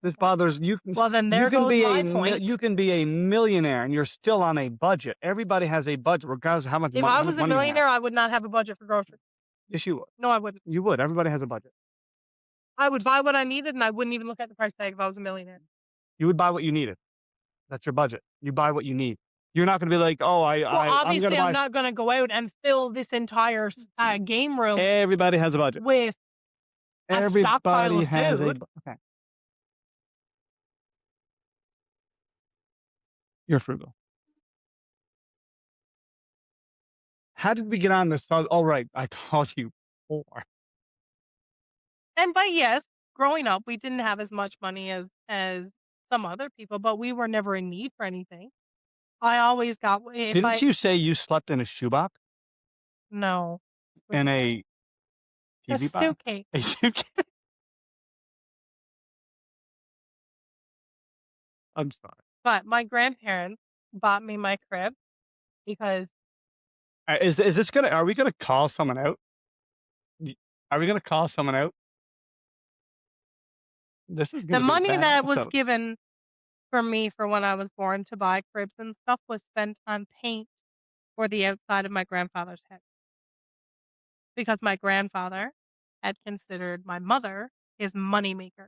This bothers you. Well, then You there can goes be my you point. can be a millionaire and you're still on a budget. Everybody has a budget regardless of If I how was much a money you have. millionaire, I would not have a budget for groceries. Yes, you would. No, I wouldn't. You would. Everybody has a budget. I would buy what I needed, and I wouldn't even look at the price tag if I was a millionaire. You would buy what you needed. That's your budget. You buy what you need. You're not gonna be like, "Oh, Well, I'm gonna obviously, I'm buy." not gonna go out and fill this entire game room Everybody has a budget. with a stockpile Everybody of has a food. bu okay. You're frugal. How did we get on this? Oh, right. I called you poor. And but yes, growing up, we didn't have as much money as some other people, but we were never in need for anything. I always got if Didn't I you say you slept in a shoebox? no, with In that. a A TV box? suitcase. A suitcase? I'm sorry. But my grandparents bought me my crib because Is this gonna are we gonna call someone out? Y Are we gonna call someone out? This is the gonna be a money bad that was episode. given for me for when I was born to buy cribs and stuff was spent on paint for the outside of my grandfather's head because my grandfather had considered my mother his moneymaker.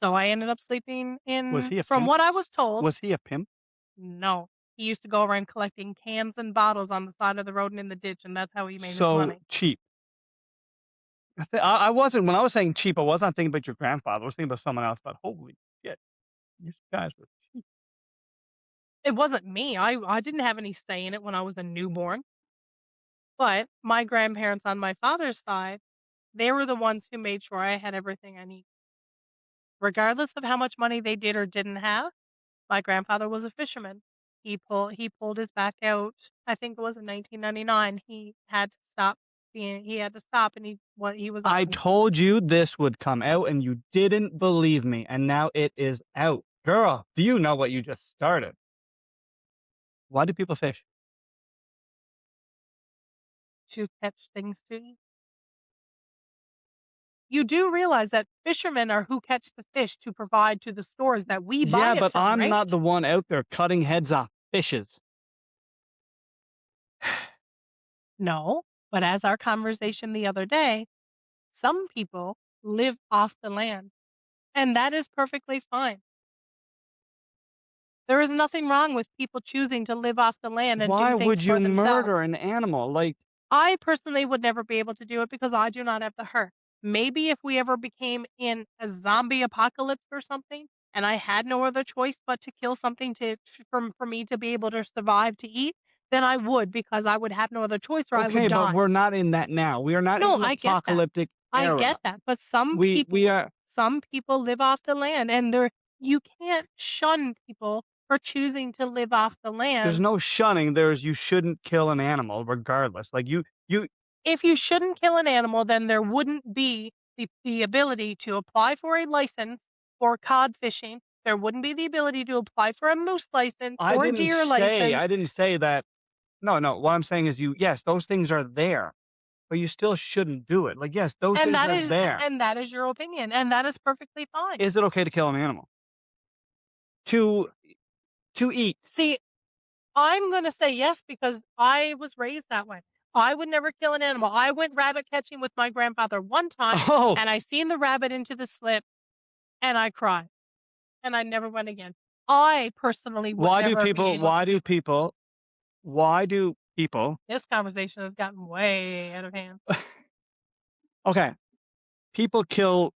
So I ended up sleeping Was in he a from pimp? what I was told, Was he a pimp? no. He used to go around collecting cans and bottles on the side of the road and in the ditch, and that's how he made his So money. cheap. I wasn't when I was saying cheap, I wasn't thinking about your grandfather. I was thinking about someone else, but holy shit, you guys were cheap. It wasn't me. I didn't have any say in it when I was a newborn. But my grandparents on my father's side, they were the ones who made sure I had everything I need. Regardless of how much money they did or didn't have, my grandfather was a fisherman. He pulled his back out. I think it was in 1999. He had to stop and he was I on. told you this would come out and you didn't believe me, and now it is out. Girl, do you know what you just started? Why do people fish? To catch things to eat. You do realize that fishermen are who catch the fish to provide to the stores that we buy Yeah, it but from, I'm right? not the one out there cutting heads off fishes. No, but as our conversation the other day, some people live off the land, and that is perfectly fine. There is nothing wrong with people choosing to live off the land and Why do things would for you murder themselves. an animal? Like, I personally would never be able to do it because I do not have the heart. Maybe if we ever became in a zombie apocalypse or something, and I had no other choice but to kill something for me to be able to survive to eat, then I would because I would have no other choice or I would okay, but die. we're not in that now. We are not in No, an I get that. apocalyptic I get era. that. But We are some people live off the land and you can't shun people for choosing to live off the there's land. no shunning. There's you shouldn't kill an animal regardless. Like you If you shouldn't kill an animal, then there wouldn't be the ability to apply for a license for cod fishing. There wouldn't be the ability to apply for a moose license or a deer I license. didn't say that. No, no. What I'm saying is yes, those things are there, but you still shouldn't do it. Like, yes, those things are there. And that is your opinion, and that is perfectly fine. Is it okay to kill an animal? To to eat. See, I'm gonna say yes because I was raised that way. I would never kill an animal. I went rabbit catching with my grandfather one time, Oh, and I seen the rabbit into the slip, and I cried, and I never went again. I personally would why do never be people able to why do do it. people why do people This conversation has gotten way out of hand. okay, people kill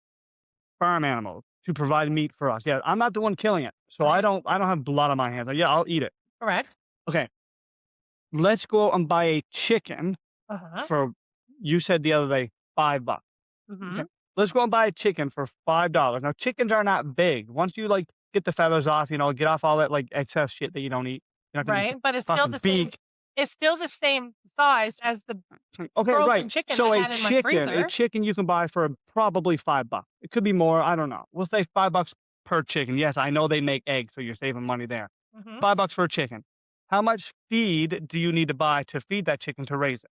farm animals to provide meat for us. Yeah, I'm not the one killing it. So Right. I don't have blood on my hands. Like, yeah, I'll eat it. Correct. Okay. Let's go and buy a chicken Uh-huh. for you said the other day $5. Okay. Mhm. Let's go and buy a chicken for $5. Now chickens are not big. Once you like get the feathers off, get off all that like excess shit that you don't eat. You're not gonna eat Right, the but fucking beak. it's still the same size as the Okay, right. frozen chicken I So had in my a freezer. chicken you can buy for probably $5. It could be more. I don't know. We'll say $5 per chicken. Yes, I know they make eggs, so you're saving money there. Mhm. $5 for a chicken. How much feed do you need to buy to feed that chicken to raise it?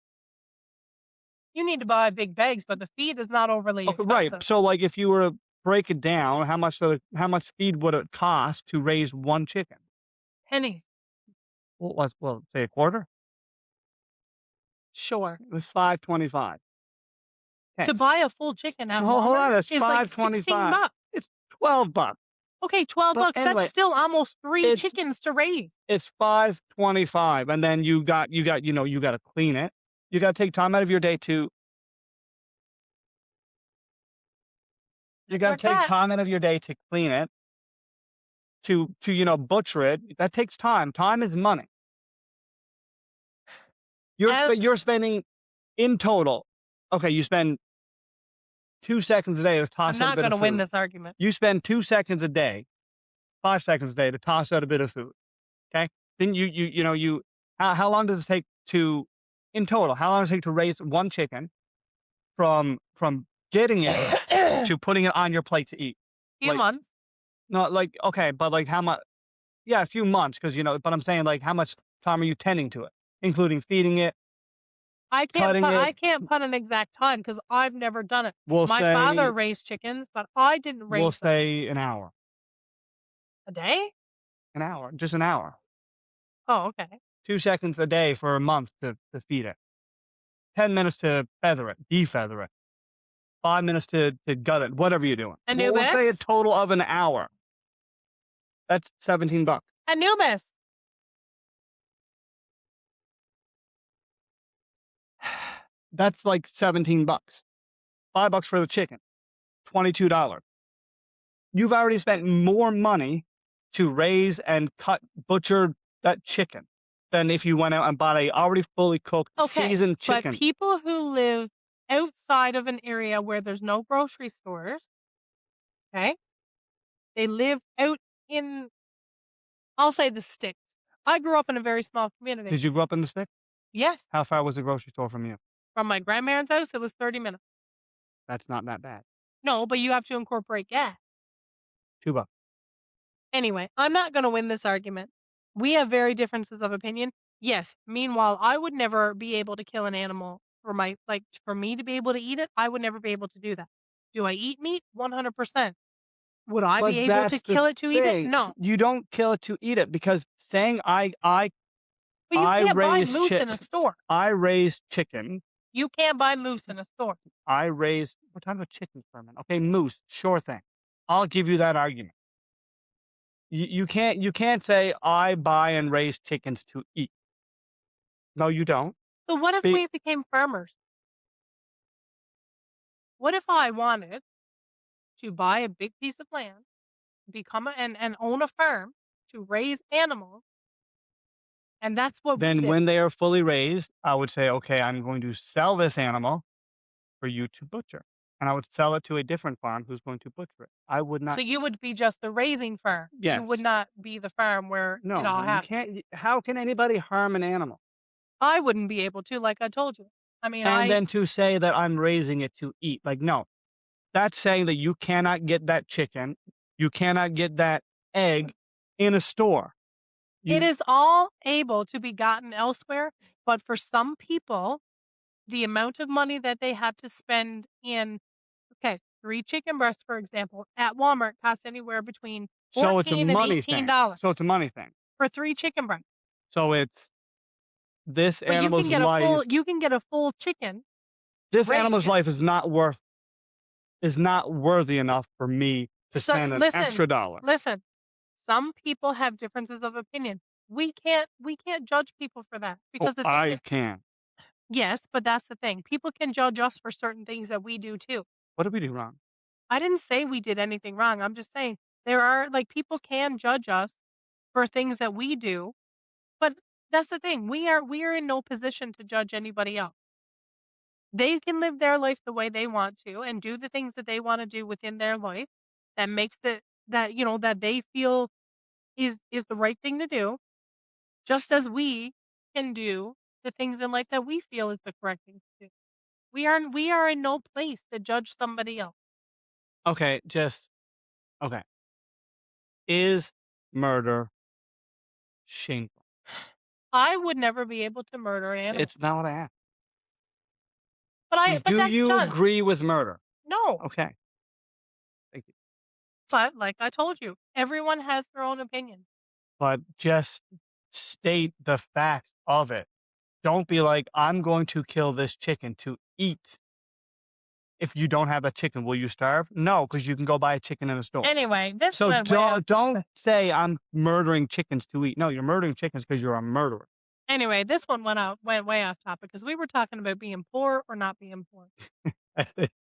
You need to buy big bags, but the feed is not overly Okay, right. expensive. So like if you were break it down, how much feed would it cost to raise 1 chicken? Pennies. Well, say a quarter? Sure. It was 5.25. Okay. To buy a full chicken at Hold Walmart on, it's is like 5.25. 16 bucks. It's 12 bucks. Okay, 12 But bucks. That's anyway, still almost 3 it's chickens to raise. it's 5.25, and then you gotta clean it. You gotta take time out of your day to you That's gotta our take cat. time out of your day to clean it, butcher it. That takes time. Time is money. As You're spending in total, okay, you spend 2 seconds a day to I'm toss out a not bit of gonna win food. this argument. You spend 2 seconds a day, 5 seconds a day to toss out a bit of food, okay? Then how long does it take to in total, how long does it take to raise 1 chicken from getting it to putting it on your plate to eat? Few Like, months. not like, okay, but, like, how much? Yeah, a few months, because but I'm saying, like, how much time are you tending to it? Including feeding it, cutting it, I can't put an exact time because 'cause I've never done it. we'll My father say raised chickens, but I didn't we'll raise them. say an hour. A day? An hour, just an hour. Oh, okay. 2 seconds a day for a month to feed it. 10 minutes to feather it, defeather it. 5 minutes to gut it, whatever you're doing. We'll say a Anubis? total of an hour. That's 17 bucks. Anubis. That's like 17 bucks. 5 bucks for the chicken, $22. You've already spent more money to raise and butcher that chicken than if you went out and bought a already fully cooked, Okay, seasoned but chicken. people who live outside of an area where there's no grocery stores, okay? They live out in, I'll say, the sticks. I grew up in a very small community. Did you grow up in the stick? Yes, How far was the grocery store from you? from my grandparents' house, it was 30 minutes. That's not that bad. No, but you have to incorporate gas. 2 bucks. Anyway, I'm not gonna win this argument. We have very differences of opinion. Yes, meanwhile, I would never be able to kill an animal for me to be able to eat it, I would never be able to do that. Do I eat meat? 100%. Would I be But able to that's the kill it to eat it? thing. No. You don't kill it to eat it, because saying But you I can't buy raise moose in a store. I raise chicken. You can't buy moose in a store. We're talking about chickens for a minute. Okay, moose, sure thing. I'll give you that argument. You can't say I buy and raise chickens to eat. No, you don't. So what if Be we became farmers? What if I wanted to buy a big piece of land, and own a farm to raise animals, and that's what we Then did. when they are fully raised, I would say, okay, I'm going to sell this animal for you to butcher, and I would sell it to a different farm who's going to butcher it. I would So not. you would be just the raising farm. You would Yes. not be the farm where it No, all no, you happens. can't. How can anybody harm an animal? I wouldn't be able to, like I told you. I mean, And I then to say that I'm raising it to eat, like, no, that's saying that you cannot get that chicken, you cannot get that egg in a store. it You is all able to be gotten elsewhere, but for some people, the amount of money that they have to spend in, okay, 3 chicken breasts, for example, at Walmart costs anywhere between so it's a 14 and money thing. $18 So it's a money thing. for 3 chicken breasts. So it's this But animal's life. you can get a full chicken to This animal's life raise. is not worthy enough for me to So spend an listen, extra dollar. listen. Some people have differences of opinion. We can't judge people for that Oh, because the thing I can. yes, but that's the thing. People can judge us for certain things that we do too. What did we do wrong? I didn't say we did anything wrong. I'm just saying there are like people can judge us for things that we do, but that's the thing. We are in no position to judge anybody else. They can live their life the way they want to and do the things that they want to do within their life that makes that they feel is the right thing to do, just as we can do the things in life that we feel is the correct thing to do. We are in no place to judge somebody else. Okay, just okay. Is murder shameful? I would never be able to murder an animal. It's not what I asked. But Do that's you judge. agree with murder? No. Okay. Thank you. But like I told you, everyone has their own opinion. but just state the facts of it. Don't be like, "I'm going to kill this chicken to eat." If you don't have a chicken, will you starve? No, because you can go buy a chicken in a store. Anyway, this So went way off. don't say, "I'm murdering chickens to eat." No, you're murdering chickens because 'cause you're a murderer. Anyway, this one went way off topic because we were talking about being poor or not being poor.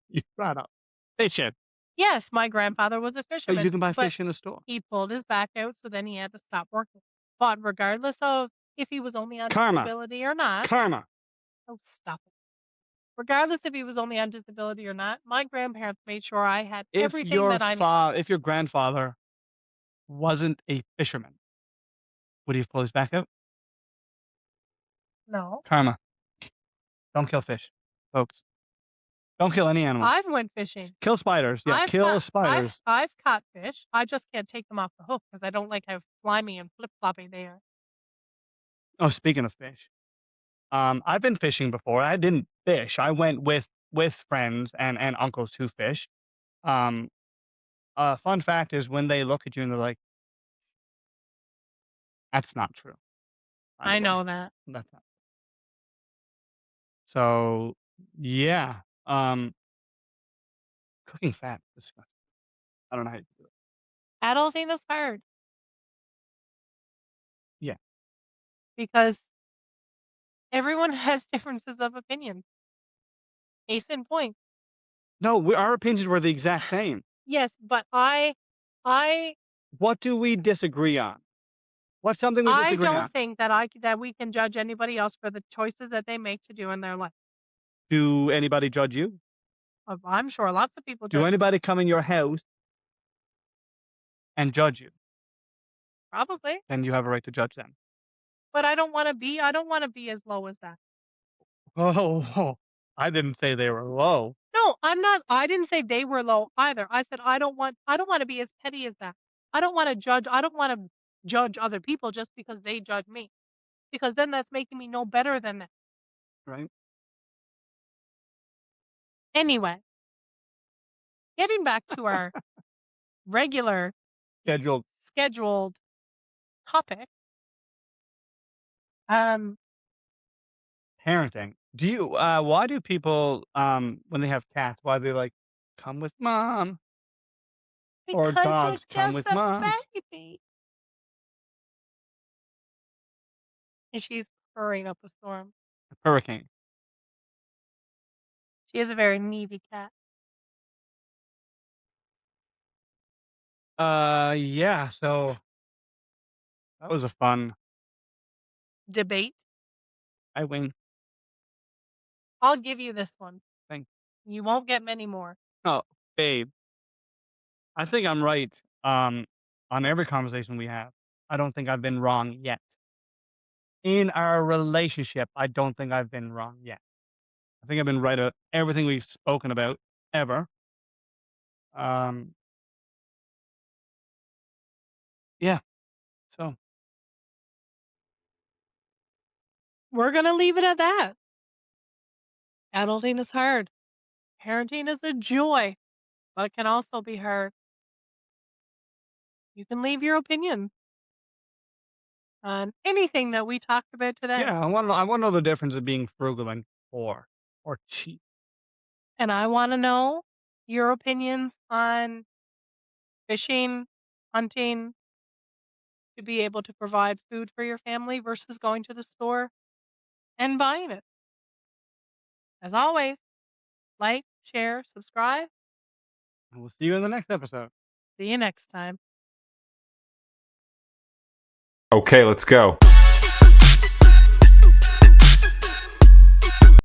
You brought up fishing. Yes, my grandfather was a Oh, you fisherman, can buy but fish in a store. he pulled his back out, so then he had to stop working. But regardless of if he was only on Karma, disability or not, karma. oh, stop it. Regardless if he was only on disability or not, my grandparents made sure I had everything that I need. If your grandfather wasn't a fisherman, would he have pulled his back out? No, Karma. Don't kill fish, folks. Don't kill any animal. I've went fishing. Kill spiders. Yeah, kill I've spiders. I've caught fish. I just can't take them off the hook because I don't like how slimy and flip floppy they are. Oh, speaking of fish, I've been fishing before. I didn't fish. I went with friends and uncles who fish. Um, fun fact is when they look at you and they're like, "That's not true." By the I way, know that. that's not. So yeah, cooking fat is disgusting. I don't know how you do it. Adulting is hard Yeah. because everyone has differences of opinion. Case in point. No, our opinions were the exact same. Yes, but I What do we disagree on? What's something we I disagree don't on? think that that we can judge anybody else for the choices that they make to do in their life. Do anybody judge you? I'm sure lots of people Do judge me. anybody come in your house and judge you? Probably, Then you have a right to judge them. but I don't want to be as low as that. Oh, I didn't say they were low. No, I'm not. I didn't say they were low either. I said I don't want to be as petty as that. I don't want to judge other people just because they judge me. Because then that's making me no better than them. Right? Anyway, getting back to our regular Scheduled scheduled topic. Um, parenting. Do you why do people when they have cats, why they like come with mom or because they're dogs come just with a mom? baby. And she's purring up a storm. Hurricane. She is a very needy cat. Yeah, so that was a fun Debate. I win I'll give you this one. thing. You won't get many more. Oh, babe. I think I'm right on every conversation we have. I don't think I've been wrong yet. In our relationship, I don't think I've been wrong yet. I think I've been right about everything we've spoken about ever. Um, yeah. So We're going to leave it at that. Adulting is hard. Parenting is a joy, but can also be hard. You can leave your opinion on anything that we talked about today. yeah, I want to know the difference of being frugal and poor or cheap. And I want to know your opinions on fishing, hunting, to be able to provide food for your family versus going to the store and buying it. As always, like, share, subscribe. And we'll see you in the next episode. See you next time. Okay, let's go.